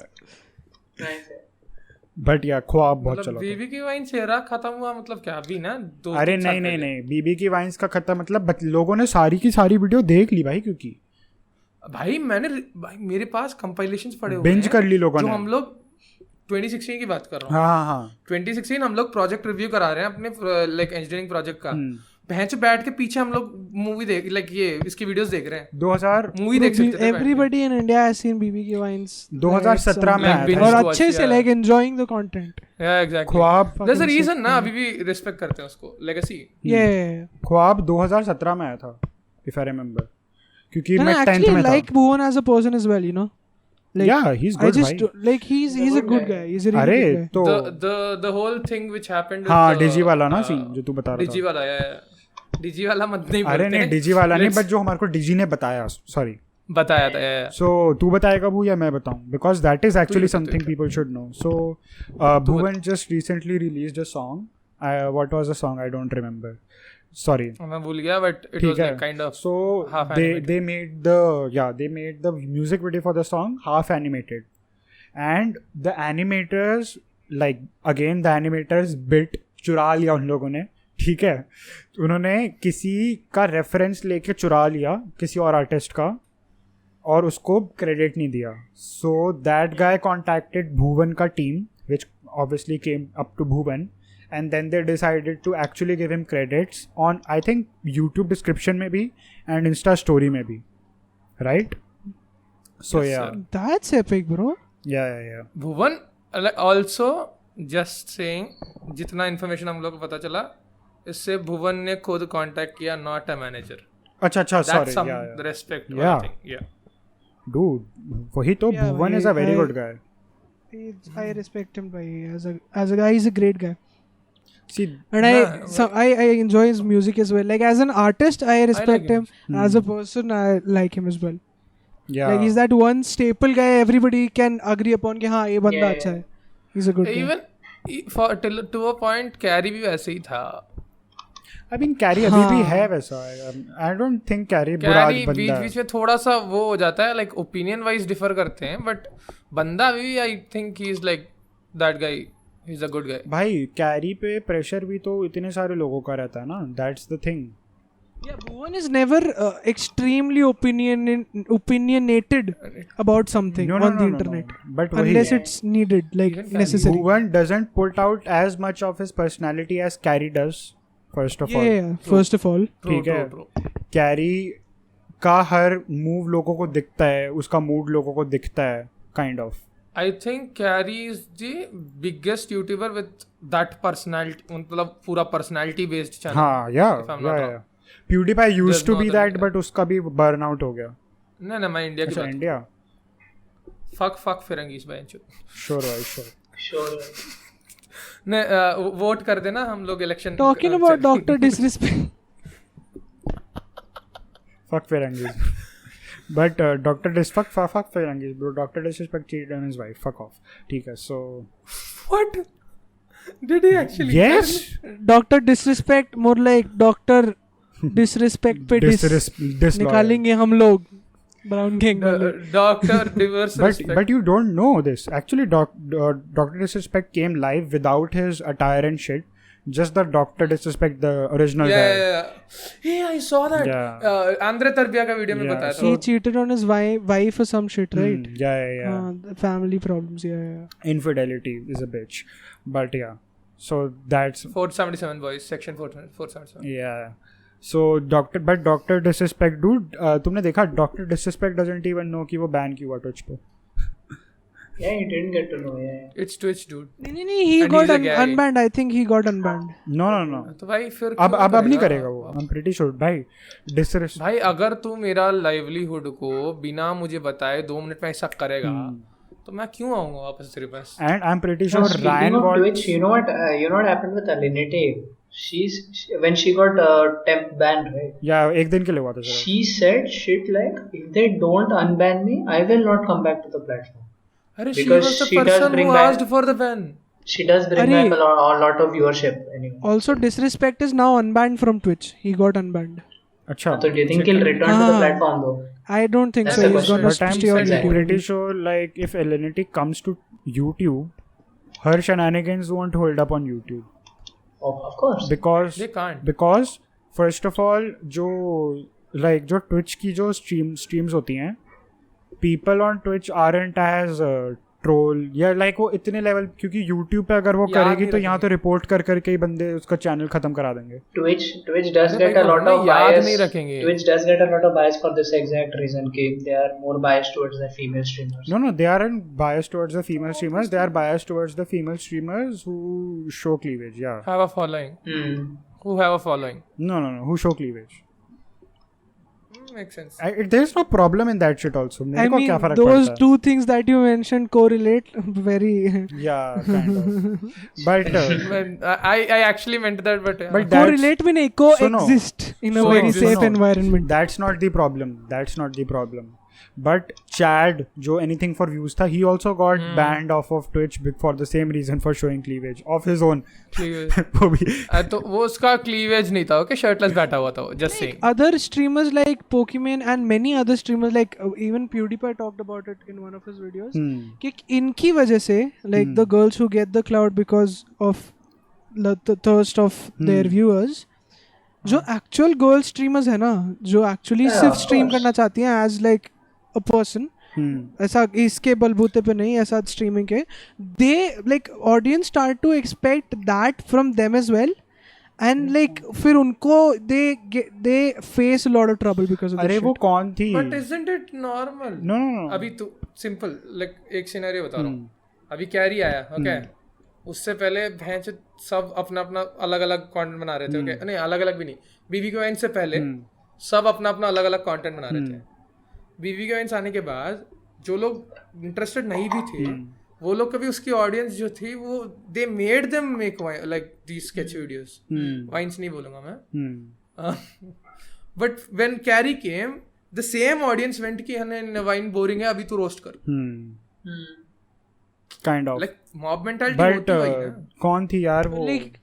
Speaker 1: बट या ख्वाब बहुत चला।
Speaker 2: बीबी की वाइन्स एरा खत्म हुआ मतलब क्या अभी ना?
Speaker 1: अरे नहीं बीबी की वाइन्स का खत्म मतलब लोगों ने सारी की सारी वीडियो देख ली भाई, क्योंकि
Speaker 2: भाई मेरे पास कंपाइलेशंस पड़े हुए
Speaker 1: बिंज कर ली लोगों ने।
Speaker 2: हम लोग 2016 की बात कर रहा हूँ।
Speaker 1: हाँ
Speaker 2: 2016 हम लोग प्रोजेक्ट रिव्यू करा रहे हैं अपने लाइक इंजीनियरिंग प्रोजेक्ट का, भैंस बैठ के पीछे हम लोग मूवी देख लाइक ये इसकी वीडियोस देख रहे हैं।
Speaker 1: 2000
Speaker 2: मूवी देख सकते थे।
Speaker 4: Everybody in India has seen BB की वाइन्स
Speaker 1: 2017 में आया था
Speaker 4: और अच्छे से लाइक एंजॉयिंग द कंटेंट।
Speaker 2: या एग्जैक्टली
Speaker 1: ख्वाब
Speaker 2: देयर इज अ रीजन ना अभी भी रिस्पेक्ट करते हैं उसको, लेगेसी।
Speaker 4: ये
Speaker 1: ख्वाब 2017 में आया था इफ आई रिमेंबर, क्योंकि मैं 10th में था।
Speaker 4: like Bhuvan as a person as well, you know, like
Speaker 1: yeah he's good bhai,
Speaker 4: like he's a good guy, he's a really good guy।
Speaker 2: तो the whole thing which happened
Speaker 1: हाँ डिजी वाला ना scene जो तू बता रहा था।
Speaker 2: डिजी वाला डिजी वाला मत नहीं बोलते।
Speaker 1: अरे नहीं डिजी वाला नहीं, बट जो हमारे को डिजी ने बताया, सॉरी
Speaker 2: बताया था।
Speaker 1: सो तू बताएगा भू या मैं बताऊं? Because that is actually something people should know. So Bhuvan just recently released a song, what was the song I don't remember, sorry
Speaker 2: मैं भूल गया, but it was like kind of
Speaker 1: so they made the music video for the song half animated, and the animators like again the animators bit चुरा लिया उन लोगों ने, ठीक है। उन्होंने किसी का रेफरेंस लेके चुरा लिया किसी और आर्टिस्ट का और उसको क्रेडिट नहीं दिया। so that guy contacted भुवन का team which obviously came up to Bhuvan, and then they decided to actually give him credits on I think YouTube description में भी and Insta story में भी, right? So
Speaker 2: yes,
Speaker 1: yeah
Speaker 2: sir.
Speaker 4: That's epic bro।
Speaker 1: yeah
Speaker 2: Bhuvan also just saying जितना information हम लोग को पता चला इससे भुवन ने खुद कांटेक्ट किया, नॉट अ मैनेजर।
Speaker 1: अच्छा
Speaker 2: sorry
Speaker 1: yeah
Speaker 2: respect
Speaker 1: yeah dude वही तो भुवन is a very good guy।
Speaker 4: I respect him as a guy, he's a great guy।
Speaker 1: See,
Speaker 4: and I enjoy his music as well, like as an artist I respect him, as a person I like him as well।
Speaker 1: yeah
Speaker 4: like he's that one staple guy everybody can agree upon कि हाँ ये बंदा अच्छा है, he's a good guy।
Speaker 2: even to a point carry भी वैसे ही था।
Speaker 1: I mean carry अभी भी है वैसा। I don't think कैरी बुरा बंदा है।
Speaker 2: बीच में थोड़ा सा वो हो जाता है, लाइक ओपिनियन वाइज डिफर करते हैं, बट बंदा भी I think he is like that guy, he is a good guy.
Speaker 1: भाई कैरी पे प्रेशर भी तो इतने सारे लोगों का रहता है ना, that's the thing.
Speaker 4: Yeah, Bhuvan is never extremely opinionated about something on the internet,
Speaker 1: but
Speaker 4: unless it's needed, like necessary।
Speaker 1: Bhuvan doesn't put out as much of his personality as Carrie does, first of all।
Speaker 4: Yeah, first of all।
Speaker 1: ठीक है, carry का हर move लोगों को दिखता है, उसका mood लोगों को दिखता है, kind of.
Speaker 2: I think Carrie is the biggest YouTuber with that personality, मतलब पूरा personality based channel।
Speaker 1: हाँ yeah PewDiePie used to be that, but उसका भी burn out हो गया।
Speaker 2: नहीं मैं इंडिया की बात।
Speaker 1: इंडिया
Speaker 2: fuck फिरंगीस बेंच।
Speaker 3: sure
Speaker 2: नहीं वोट कर देना हम लोग election.
Speaker 4: Talking about Dr. Disrespect।
Speaker 1: fuck फिरंगीस But Dr. fuck Firangi, bro. Dr. Disrespect cheated on his wife. Fuck off. ठीक है, so
Speaker 2: What? Did he actually?
Speaker 1: yes.
Speaker 4: Doctor disrespect more like doctor disrespect पे
Speaker 1: Disloyal.
Speaker 4: निकालेंगे हम लोग brown gang
Speaker 2: Doctor divorce.
Speaker 1: But you don't know this. Actually, Dr. Disrespect came live without his attire and shit. Just the Dr. Disrespect, the original guy.
Speaker 2: Yeah. Hey, I saw that.
Speaker 1: Yeah.
Speaker 2: Andre Tarbiya का video में
Speaker 1: Yeah,
Speaker 2: बताया था.
Speaker 4: he cheated on his wife or some shit, right?
Speaker 1: Yeah.
Speaker 4: Family problems, yeah.
Speaker 1: Infidelity is a bitch. But yeah. So that's
Speaker 2: 477 boys, section 477.
Speaker 1: yeah. So Dr. Disrespect, dude, तुमने देखा Dr. Disrespect doesn't even know कि वो ban क्यों हुआ Twitch पे.
Speaker 3: Yeah, he didn't get to know. Yeah.
Speaker 2: It's Twitch, dude.
Speaker 4: नहीं he
Speaker 2: And
Speaker 4: got
Speaker 2: he's a guy.
Speaker 4: unbanned. I think he got unbanned.
Speaker 1: No.
Speaker 2: तो भाई फिर
Speaker 1: अब
Speaker 2: क्यों
Speaker 1: नहीं
Speaker 2: करेगा?
Speaker 1: करेगा वो. I'm pretty sure. भाई disrespect.
Speaker 2: भाई अगर तू मेरा लाइवलीहुड को बिना मुझे बताए 2 मिनट में ऐसा करेगा तो मैं क्यों आऊंगा वापस तेरे पास?
Speaker 1: And I'm pretty
Speaker 3: Now,
Speaker 1: sure
Speaker 3: speaking
Speaker 1: Ryan
Speaker 3: of
Speaker 1: got.
Speaker 3: Twitch, you know what happened with Alinity? When she got temp banned, right?
Speaker 1: Yeah, एक दिन के लिए हुआ था सिर्फ.
Speaker 3: She said shit like, if they don't unban me, I will not come back to the platform.
Speaker 2: अरे she
Speaker 3: Because
Speaker 2: was the
Speaker 3: she does
Speaker 2: person
Speaker 3: bring
Speaker 2: who
Speaker 3: back-
Speaker 2: asked for the ban.
Speaker 3: She does bring
Speaker 4: Arey.
Speaker 3: back a lot of viewership anyway.
Speaker 4: Also, disrespect is now unbanned from Twitch. He got unbanned.
Speaker 1: अच्छा.
Speaker 3: So do you think he'll return to the
Speaker 4: Ah.
Speaker 3: platform though?
Speaker 4: I don't think
Speaker 3: That's
Speaker 4: so.
Speaker 3: the
Speaker 4: He's
Speaker 3: question.
Speaker 4: gonna
Speaker 1: But I'm
Speaker 4: stay on
Speaker 3: exactly.
Speaker 4: YouTube.
Speaker 1: pretty sure, like, if Alinity comes to YouTube, her shenanigans won't hold up on YouTube
Speaker 3: Oh, of course.
Speaker 2: They can't.
Speaker 1: because first of all, जो Twitch की जो streams होती हैं, people on Twitch aren't as troll या like वो इतने level, क्योंकि YouTube पे अगर वो
Speaker 2: याद
Speaker 1: करेगी
Speaker 2: नहीं
Speaker 1: तो यहाँ
Speaker 2: रखेंगे।
Speaker 1: तो रिपोर्ट करके ही बंदे उसका चैनल खत्म करा देंगे.
Speaker 3: Twitch does
Speaker 2: अरे
Speaker 3: get
Speaker 2: भाई,
Speaker 3: a lot
Speaker 2: वो
Speaker 3: of
Speaker 2: याद
Speaker 3: bias.
Speaker 2: नहीं रखेंगे।
Speaker 3: Twitch does get a lot of bias for this exact reason. कि they are more biased towards the female streamers.
Speaker 1: No, they aren't biased towards the female streamers. They are biased towards the female streamers who show cleavage. Yeah.
Speaker 2: Have a following.
Speaker 3: Hmm.
Speaker 2: Who have a following.
Speaker 1: No. Who show cleavage.
Speaker 2: Makes sense.
Speaker 1: There's no problem in that shit also.
Speaker 4: I
Speaker 1: मेरे को
Speaker 4: mean,
Speaker 1: क्या फर्क
Speaker 4: those
Speaker 1: पड़ता है?
Speaker 4: two things that you mentioned correlate very.
Speaker 1: Yeah, kind of. But
Speaker 2: I actually meant that, but yeah.
Speaker 1: But that's,
Speaker 4: Correlate में नहीं coexist in a
Speaker 1: So
Speaker 4: very
Speaker 1: no,
Speaker 4: safe environment.
Speaker 1: That's not the problem. But Chad, जो anything for views था, he also got banned off of Twitch for the same reason, for showing cleavage of his own.
Speaker 2: Cleavage.
Speaker 1: वो भी.
Speaker 2: तो वो उसका cleavage नहीं था, okay, shirtless बैठा हुआ था वो, just saying.
Speaker 4: Other streamers like Pokemon and many other streamers like even PewDiePie talked about it in one of his videos. कि इनकी वजह से like the girls who get the clout because of the thirst of their viewers, जो actual girl streamers है ना, जो actually
Speaker 3: Yeah,
Speaker 4: सिर्फ
Speaker 3: of
Speaker 4: stream
Speaker 3: course.
Speaker 4: करना चाहती हैं as like a person, ऐसा इसके बलबूते पे नहीं, ऐसा स्ट्रीमिंग के, they like audience start to expect that from them as well, and like फिर उनको they face a lot of trouble because of
Speaker 1: अरे
Speaker 4: this
Speaker 1: वो
Speaker 4: shit.
Speaker 1: कौन थी?
Speaker 2: But isn't it normal?
Speaker 1: No.
Speaker 2: अभी तू सिंपल लाइक एक सिनेरियो बता रहा हूँ. अभी कैरी आया, ओके, उससे पहले भैंस सब अपना अपना अलग अलग कंटेंट बना रहे थे, ओके, नहीं अलग अलग भी नहीं, बीबी के से पहले सब अपना अपना अलग अलग कंटेंट बना रहे थे. बीबी के आने के बाद जो लोग इंटरेस्टेड नहीं भी थे, वो लोग कभी उसकी ऑडियंस जो थी वो they made them make like the sketch videos. Vines नहीं बोलूंगा मैं. But when Carry came the same audience went की हमें वाइन बोरिंग है, अभी तू रोस्ट कर.
Speaker 1: Kind of.
Speaker 2: Like mob mentality
Speaker 1: But
Speaker 2: होती है ना.
Speaker 1: कौन थी यार वो?
Speaker 4: Like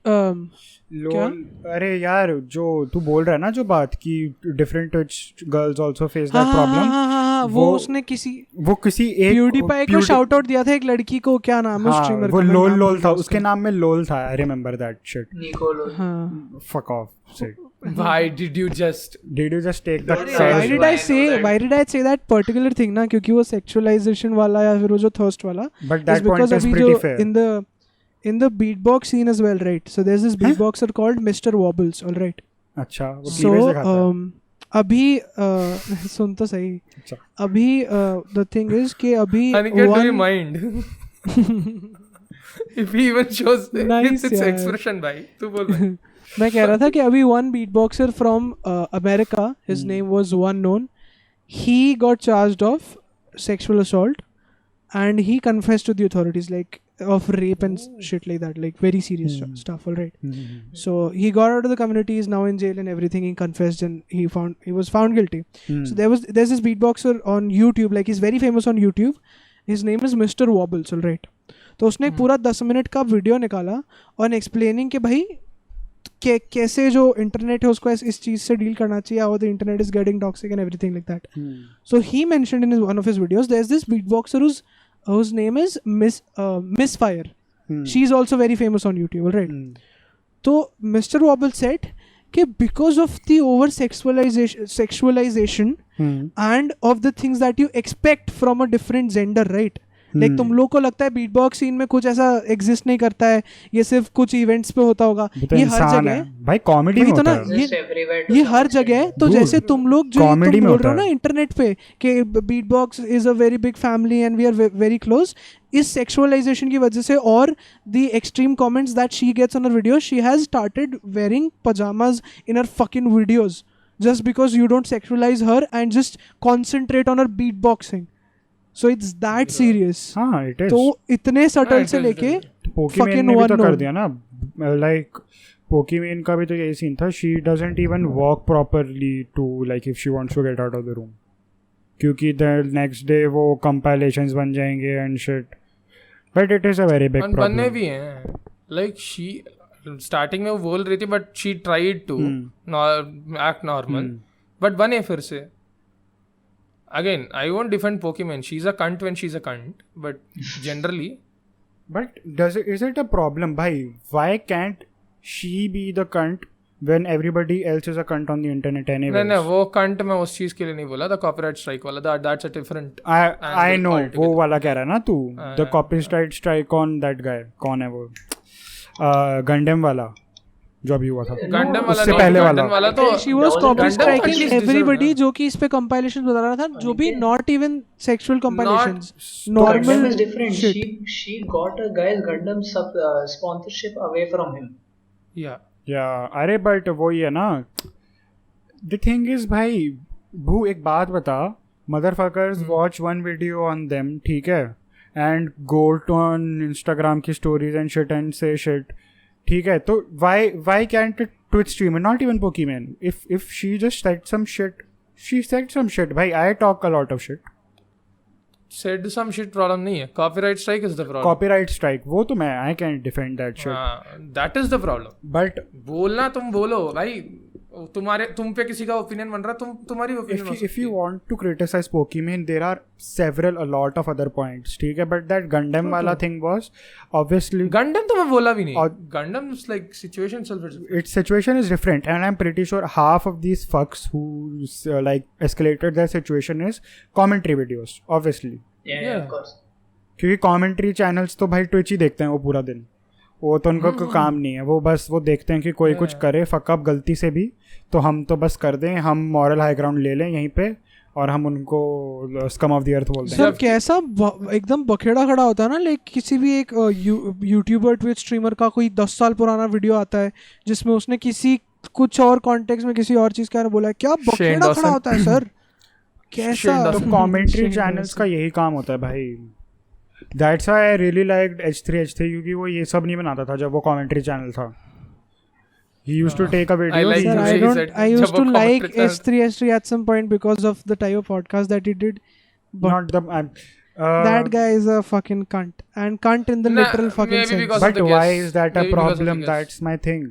Speaker 1: लोल. अरे यार जो तू बोल रहा है ना, जो बात की different Twitch girls also face that problem.
Speaker 4: हाँ, वो उसने किसी
Speaker 1: एक
Speaker 4: PewDiePie को शाउट आउट दिया था एक लड़की को, क्या नाम है
Speaker 1: हाँ,
Speaker 4: स्ट्रीमर
Speaker 1: वो
Speaker 4: का?
Speaker 1: लोल था, उसके नाम में लोल था. I remember that shit.
Speaker 3: Nicolo.
Speaker 4: हाँ.
Speaker 1: Fuck off. Sick.
Speaker 2: Why did you just
Speaker 1: Did you just take that?
Speaker 4: Why did I say that particular thing ना? क्योंकि वो sexualization वाला या फिर वो जो thirst वाला.
Speaker 1: But that
Speaker 4: is because
Speaker 1: point is
Speaker 4: अभी
Speaker 1: pretty
Speaker 4: जो
Speaker 1: fair.
Speaker 4: in the beatbox scene as well, right? So there's this beatboxer called Mr. Wobbles, all right?
Speaker 1: अच्छा, वो
Speaker 4: So
Speaker 1: cleavage दिखाता है.
Speaker 4: अभी सुन तो सही.
Speaker 1: अच्छा.
Speaker 4: अभी the thing is कि अभी
Speaker 2: Aniket, do you mind if he even shows
Speaker 4: Nice
Speaker 2: its
Speaker 4: यार.
Speaker 2: expression? भाई तू बोल भाई.
Speaker 4: मैं कह रहा था कि अभी one beatboxer from America, his name was Unknown, he got charged of sexual assault and he confessed to the authorities. Like of rape and shit like that, like very serious stuff, all right. So he got out of the community, is now in jail and everything. He confessed and he was found guilty. So there's this beatboxer on YouTube, like he's very famous on YouTube. His name is Mr. Wobbles, all right. तो उसने एक पूरा 10 minute का video निकाला on explaining कि भाई कैसे जो इंटरनेट है उसको इस चीज से डील करना चाहिए, how the internet is getting toxic and everything like that. So he mentioned in one of his videos there's this beatboxer whose name is Misfire. She's also very famous on YouTube, all right. So Mr. Wobble said कि because of the over sexualization and of the things that you expect from a different gender, right? Like तुम लोग को लगता है beat box scene में कुछ ऐसा exist नहीं करता है, ये सिर्फ कुछ इवेंट्स पे होता होगा. ये हर जगह है भाई, कॉमेडी में होता है ये हर जगह है. तो जैसे तुम लोग जो तुम बोल रहे हो ना इंटरनेट पे कि beatbox is a very big family and we are very close, इस सेक्सुअलाइजेशन की वजह से और the extreme comments that she gets on her videos, she has started wearing pyjamas in her fucking videos just because you don't sexualize her and just concentrate on her beatboxing. So it's that serious. हाँ, it is. तो इतने subtle से लेके
Speaker 1: पोकीमेन ने भी तो कर दिया ना, like पोकीमेन का भी तो यही सीन था. She doesn't even walk properly to like if she wants to get out of the room, क्योंकि the next day वो compilations बन जाएंगे and shit. But it is a very big problem.
Speaker 2: बनने भी हैं, like she स्टार्टिंग में वो बोल रही थी but she tried to act normal, but बने फिर से. Again I won't defend Pokimane, she is a cunt when she is a cunt, but generally.
Speaker 1: But is it a problem भाई? Why can't she be the cunt when everybody else is a cunt on the internet anyway?
Speaker 2: नहीं वो कंट मैं उस चीज के लिए नहीं बोला, द कॉपीराइट स्ट्राइक वाला, that's a different.
Speaker 1: I know वो वाला कह रहा है ना तू, the copyright strike on that guy. कौन है वो? गंडम वाला जो अभी हुआ था,
Speaker 2: गंडम वाला
Speaker 1: उससे पहले वाला
Speaker 2: तो
Speaker 4: she was copy striking everybody जो कि इस पे compilations बता रहा था, जो भी not even sexual compilations, normal
Speaker 3: Gundam is different. She got a guy's Gundam sponsorship away from him.
Speaker 1: Yeah अरे बट वही है ना, the thing is भाई भू एक बात बता, motherfuckers watch one video on them, ठीक है, and go on Instagram की stories and shit and say shit, ठीक है. तो why can't a Twitch streamer, not even Pokemon, if she just said some shit, भाई I talk a lot of shit.
Speaker 2: said some shit problem नहीं है, copyright strike is the problem.
Speaker 1: Copyright strike वो तो मैं I can't defend that shit.
Speaker 2: That is the problem. But बोलना तुम बोलो भाई, तुम पे किसी का ओपिनियन बन रहा, तुम्हारी opinion.
Speaker 1: If you want to criticize Pokemon, there are a lot of other points, ठीक है, but that Gundam वाला thing was obviously.
Speaker 2: Gundam तो मैं बोला भी नहीं. Gundam is like situation itself.
Speaker 1: Its situation is different, and I'm pretty sure half of these fucks who like escalated their situation is commentary videos, obviously.
Speaker 3: Yeah, of course.
Speaker 1: क्योंकि commentary channels तो भाई Twitch ही देखते हैं वो पूरा दिन, वो तो उनको कोई काम नहीं है, वो बस वो देखते हैं कि कोई कुछ करे फक अप गलती से भी, तो हम तो बस कर दें, हम मॉरल हाई ग्राउंड ले लें यहीं पे और हम उनको स्कम ऑफ द अर्थ बोल दें.
Speaker 4: सर कैसा एकदम बखेड़ा खड़ा होता है ना, लाइक किसी भी एक यूट्यूबर ट्विच स्ट्रीमर का कोई 10 साल पुराना वीडियो आता है जिसमें उसने किसी कुछ और कॉन्टेक्स्ट में किसी और चीज का बोला है, क्या बखेड़ा खड़ा होता है सर. कैसा
Speaker 1: तो कमेंट्री चैनल्स का यही काम होता है भाई. That's why I really liked H3 क्योंकि वो ये सब नहीं बनाता था जब वो कमेंट्री चैनल था. He used to take a video.
Speaker 4: I used to like H3 at some point because of the type of podcast that he did.
Speaker 1: Not the
Speaker 4: that guy is a fucking cunt, and cunt in the literal fucking sense.
Speaker 1: But why is that a problem? That's my thing.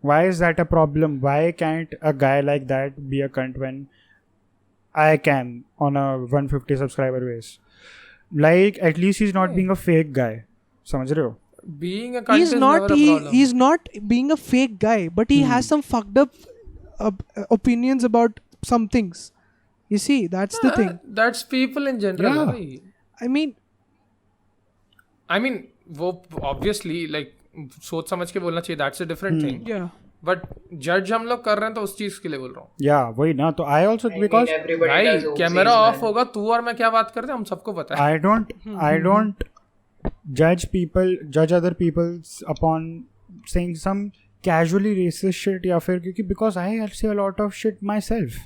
Speaker 1: Why is that a problem? Why can't a guy like that be a cunt when I can on a 150 subscriber base? Like at least he's not being a fake guy. समझ रहे हो?
Speaker 2: Being a cunt is never a problem.
Speaker 4: He's not being a fake guy, but he has some fucked up opinions about some things. You see, that's the thing.
Speaker 2: That's people in general.
Speaker 4: Yeah.
Speaker 2: I mean, वो obviously like सोच समझ के बोलना चाहिए. That's a different thing.
Speaker 4: Yeah.
Speaker 2: But जज हम लोग कर रहे हैं तो उस चीज के लिए बोल रहा हूँ.
Speaker 1: या वही ना, तो आई ऑल्सो बिकॉज
Speaker 2: भाई कैमरा ऑफ होगा, तू और मैं क्या बात करते हैं हम सबको पता है.
Speaker 1: आई डोंट जज other peoples upon saying some casually racist shit, या फिर क्योंकि because I say a lot of shit myself,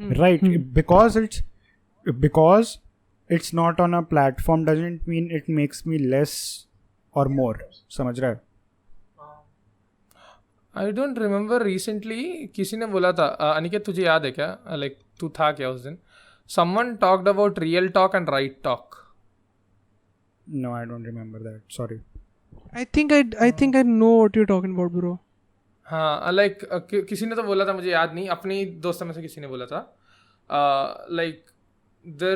Speaker 1: right, because it's not on a platform doesn't mean it makes me less or more. समझ रहा है?
Speaker 2: I don't remember recently किसी ने बोला था अनिकेत तुझे याद है क्या लाइक तू था क्या उस दिन someone talked about real talk and right talk
Speaker 1: No, I don't remember that. Sorry.
Speaker 4: I think I know what you're talking about, bro.
Speaker 2: हाँ लाइक किसी ने तो बोला था मुझे याद नहीं अपनी दोस्तों में से किसी ने बोला था लाइक द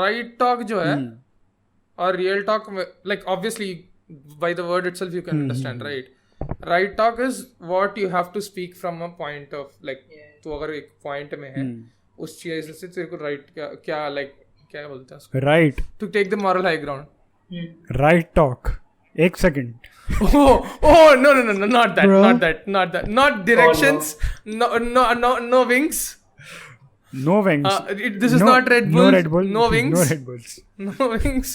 Speaker 2: राइट टॉक जो है और real talk like obviously by the word itself you can understand right right talk is what you have to speak from a point of like तो अगर एक पॉइंट में है उस चीज से तेरे को राइट क्या लाइक क्या बोलते हैं उसको
Speaker 1: Right.
Speaker 2: To take the moral high ground
Speaker 1: Right talk. एक second.
Speaker 2: oh no not that
Speaker 4: Bro.
Speaker 2: not directions no wings
Speaker 1: No wings.
Speaker 2: this is
Speaker 1: No-
Speaker 2: not Red
Speaker 1: No
Speaker 2: Bulls,
Speaker 1: Red Bull.
Speaker 2: no wings.
Speaker 1: No Red Bulls.
Speaker 2: no wings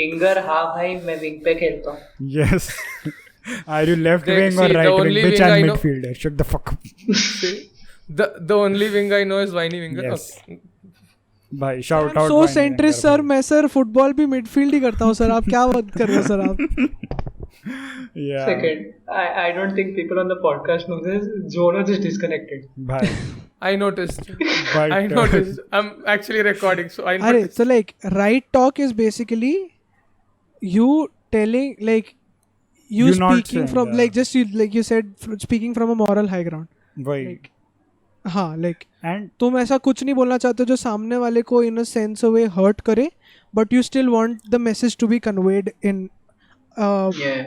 Speaker 3: finger हाँ भाई मैं wing पे खेलता हूँ
Speaker 1: Yes. Are you left
Speaker 2: They-
Speaker 1: wing or
Speaker 2: see, the
Speaker 1: right wing?
Speaker 2: only
Speaker 1: Bitch,
Speaker 2: wing
Speaker 1: I'm
Speaker 2: I know-
Speaker 1: midfielder. Shut the fuck up.
Speaker 2: See, the only wing I know is whiny winger.
Speaker 1: Yes.
Speaker 2: Okay.
Speaker 1: भाई shout out.
Speaker 4: सो
Speaker 1: Wayne
Speaker 4: centrist
Speaker 1: Wenger,
Speaker 4: sir मैं sir football भी midfield ही करता हूँ sir आप क्या बात कर रहे हो सर आप
Speaker 1: भाई. Yeah.
Speaker 3: Second, I don't think people on the podcast know this. Jonas is disconnected.
Speaker 1: भाई.
Speaker 2: I noticed.
Speaker 1: But,
Speaker 2: I noticed. I'm actually recording, so I
Speaker 4: अरे
Speaker 2: noticed.
Speaker 4: so like right talk is basically you telling like you
Speaker 1: You're not
Speaker 4: speaking
Speaker 1: saying,
Speaker 4: from
Speaker 1: yeah.
Speaker 4: like just you like you said speaking from a moral high ground
Speaker 1: वही.
Speaker 4: like हाँ like
Speaker 1: And
Speaker 4: तुम ऐसा कुछ नहीं बोलना चाहते जो सामने वाले को in a sense way hurt करे but you still want the message to be conveyed in
Speaker 3: Yeah.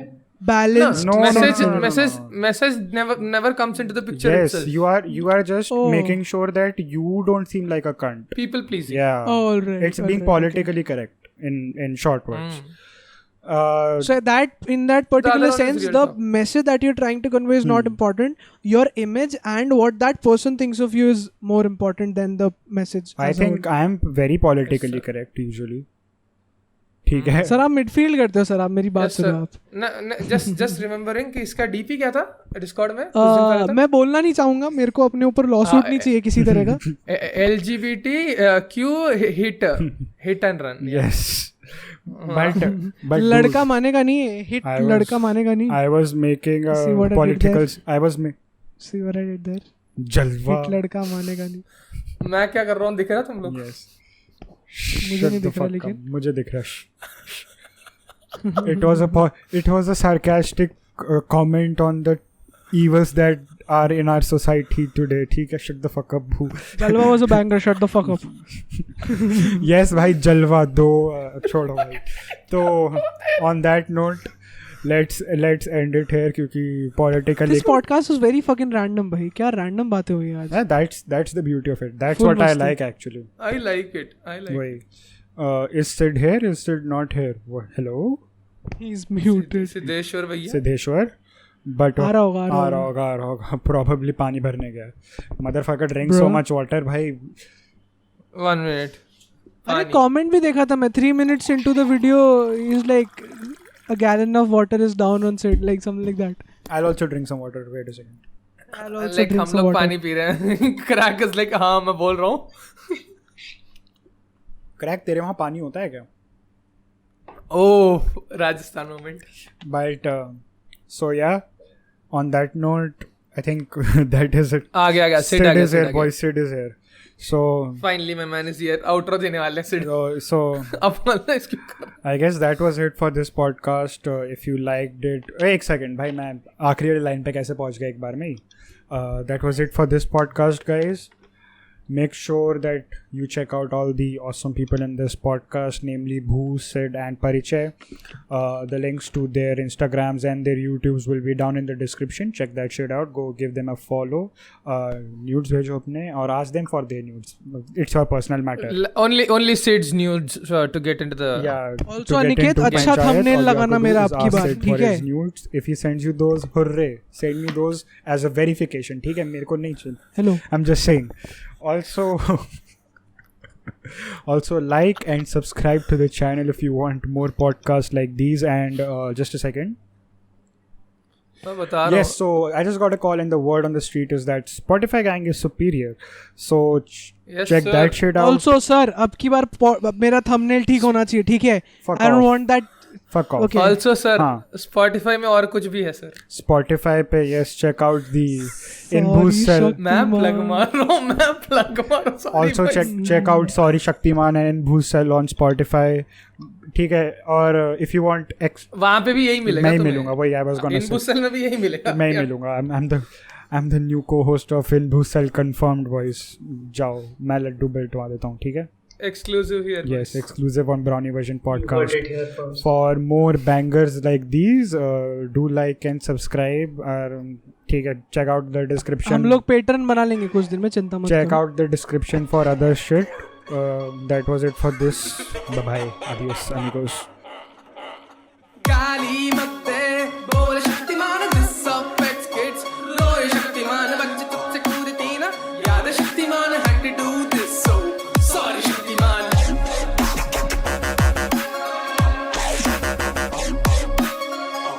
Speaker 4: Balanced
Speaker 1: No,
Speaker 2: message never comes into the picture
Speaker 1: yes,
Speaker 2: itself.
Speaker 1: you are just
Speaker 4: Oh.
Speaker 1: making sure that you don't seem like a cunt.
Speaker 2: People pleasing.
Speaker 1: Yeah.
Speaker 4: all right
Speaker 1: It's
Speaker 4: all
Speaker 1: being
Speaker 4: right,
Speaker 1: politically correct in short words.
Speaker 4: so that in that particular
Speaker 2: other one is
Speaker 4: sense
Speaker 2: real
Speaker 4: the
Speaker 2: talk.
Speaker 4: message that you're trying to convey is not important your image and what that person thinks of you is more important than the message
Speaker 1: I
Speaker 4: as a
Speaker 1: think I am very politically correct usually. ठीक है.
Speaker 4: whole. Sir आप midfield करते हो sir आप मेरी बात
Speaker 2: Yes,
Speaker 4: सुनो
Speaker 2: sir.
Speaker 4: आप
Speaker 2: Just remembering कि इसका DP क्या था Discord में कुछ दिन पहले था?
Speaker 4: मैं बोलना नहीं चाहूंगा मेरे को अपने ऊपर लॉसूट नहीं चाहिए किसी तरह का
Speaker 2: LGBT Q hit and run.
Speaker 1: Yes. But
Speaker 4: लड़का मानेगा नहीं है हिट
Speaker 1: I was-
Speaker 4: लड़का मानेगा नहीं
Speaker 1: I was making a
Speaker 4: See what I did
Speaker 1: political.
Speaker 4: there?
Speaker 1: I was
Speaker 4: See what I did there?
Speaker 1: जलवा.
Speaker 4: हिट लड़का मानेगा नहीं
Speaker 2: मैं क्या कर रहा हूँ दिख रहा तुम लोग?
Speaker 1: Yes.
Speaker 4: मुझे नहीं
Speaker 1: Shut the
Speaker 4: दिख रहा
Speaker 1: fuck
Speaker 4: लेकिन
Speaker 1: up. मुझे दिख रहा. It was a sarcastic comment on the evils that are in our society today. ठीक है. Shut the fuck up. Boo.
Speaker 4: जलवा was a banger shut the fuck up
Speaker 1: Yes भाई जलवा दो छोड़ो भाई. तो on that note let's end it here क्योंकि politically
Speaker 4: this podcast was very fucking random भाई क्या random बातें हुई आज
Speaker 1: that's the beauty of it. That's
Speaker 4: Full
Speaker 1: what I
Speaker 4: मस्ती.
Speaker 1: like actually.
Speaker 2: I like it.
Speaker 1: Wait. Is Sid here? Is Sid not here? What? Hello?
Speaker 4: he's muted
Speaker 2: Siddheshwar भैया.
Speaker 1: Siddheshwar? But
Speaker 4: आ रहा होगा
Speaker 1: आ रहा होगा. Probably पानी भरने गया. Motherfucker drink
Speaker 4: Bro.
Speaker 1: so much water भाई.
Speaker 2: 1 minute.
Speaker 4: अरे कमेंट भी देखा था मैं 3 minutes into the video he's like a gallon of water is down on Sid like something like that
Speaker 1: I'll also drink some water. Wait a second.
Speaker 4: I'll also
Speaker 2: Like
Speaker 4: drink
Speaker 2: हम
Speaker 4: some
Speaker 2: लोग
Speaker 4: water.
Speaker 2: पानी P रहे हैं. Crack is like हाँ मैं बोल रहा हूँ.
Speaker 1: Crack तेरे वहाँ पानी होता है क्या?
Speaker 2: Oh, Rajasthan moment.
Speaker 1: But so yeah, on that note, I think that is it.
Speaker 2: आ गया
Speaker 1: Sid is here, boys. Sid is here. So
Speaker 2: Finally my man is here. Outro देने वाले हैं Sid.
Speaker 1: so
Speaker 2: अब मतलब इसकी
Speaker 1: I guess that was it for this podcast. If you liked it, एक second, भाई मैं आखिरी वाली लाइन पे कैसे पहुंच गया एक बार में ही. That was it for this podcast, guys. Make sure that you check out all the awesome people in this podcast, namely Bhoo, Sid, and Parichay. The links to their Instagrams and their YouTubes will be down in the description. Check that shit out. Go give them a follow. Nudes भेजो अपने और ask them for their nudes. It's your personal matter.
Speaker 2: only Sid's nudes to get into the
Speaker 1: Yeah.
Speaker 4: Also,
Speaker 1: to get
Speaker 4: Aniket,
Speaker 1: into
Speaker 4: अच्छा
Speaker 1: panchayat,
Speaker 4: thumbnail
Speaker 1: all you have
Speaker 4: लगाना
Speaker 1: to do
Speaker 4: मेरा
Speaker 1: is
Speaker 4: आपकी
Speaker 1: ask
Speaker 4: बार,
Speaker 1: Sid
Speaker 4: ठीक
Speaker 1: for
Speaker 4: है?
Speaker 1: his nudes. If he sends you those, hurray! Send me those as a verification. ठीक है मेरे को नहीं चाहिए.
Speaker 4: hello
Speaker 1: I'm just saying. Also like and subscribe to the channel if you want more podcasts like these. And just a second.
Speaker 2: मैं बता रहा
Speaker 1: Yes, so I just got a call and the word on the street is that Spotify gang is superior. So
Speaker 2: Yes,
Speaker 1: check
Speaker 2: sir.
Speaker 1: that shit out.
Speaker 4: Also sir, अब की बार मेरा thumbnail ठीक होना चाहिए, ठीक है?
Speaker 1: Fuck
Speaker 4: I don't
Speaker 1: off.
Speaker 4: want that.
Speaker 1: Fuck off.
Speaker 4: Okay.
Speaker 2: Also sir,
Speaker 1: हाँ.
Speaker 2: Spotify में और कुछ भी है सर.
Speaker 1: Spotify पे yes, check out the
Speaker 4: Sorry,
Speaker 1: Inbhusel.
Speaker 2: मैं plug मार रहा हूँ, मैं plug मार रहा हूँ. Sorry
Speaker 1: Also
Speaker 2: boys.
Speaker 1: check out Sorry Shaktiman and Inbhusel on Spotify. ठीक है. और if you want
Speaker 2: वहाँ पे भी यही मिलेगा.
Speaker 1: मैं ही
Speaker 2: तुम्हें.
Speaker 1: मिलूंगा, वही I was gonna say.
Speaker 2: Inbhusel में भी यही मिलेगा.
Speaker 1: मैं ही मिलूंगा. I'm the new co-host of Inbhusel confirmed voice. जाओ, मैं लड्डू बिल्टवा देता हूँ, ठीक है?
Speaker 2: Exclusive here.
Speaker 1: Yes, exclusive on Brownie Version
Speaker 3: You heard
Speaker 1: podcast.
Speaker 3: it here first.
Speaker 1: For more bangers like these, do like and subscribe. ठीक है, check out the description.
Speaker 4: हम लोग पैटर्न बना लेंगे कुछ दिन में, चिंता मत
Speaker 1: Check
Speaker 4: करो.
Speaker 1: out the description for other shit. That was it for this. Bye bye. Adios, amigos.
Speaker 2: काली मत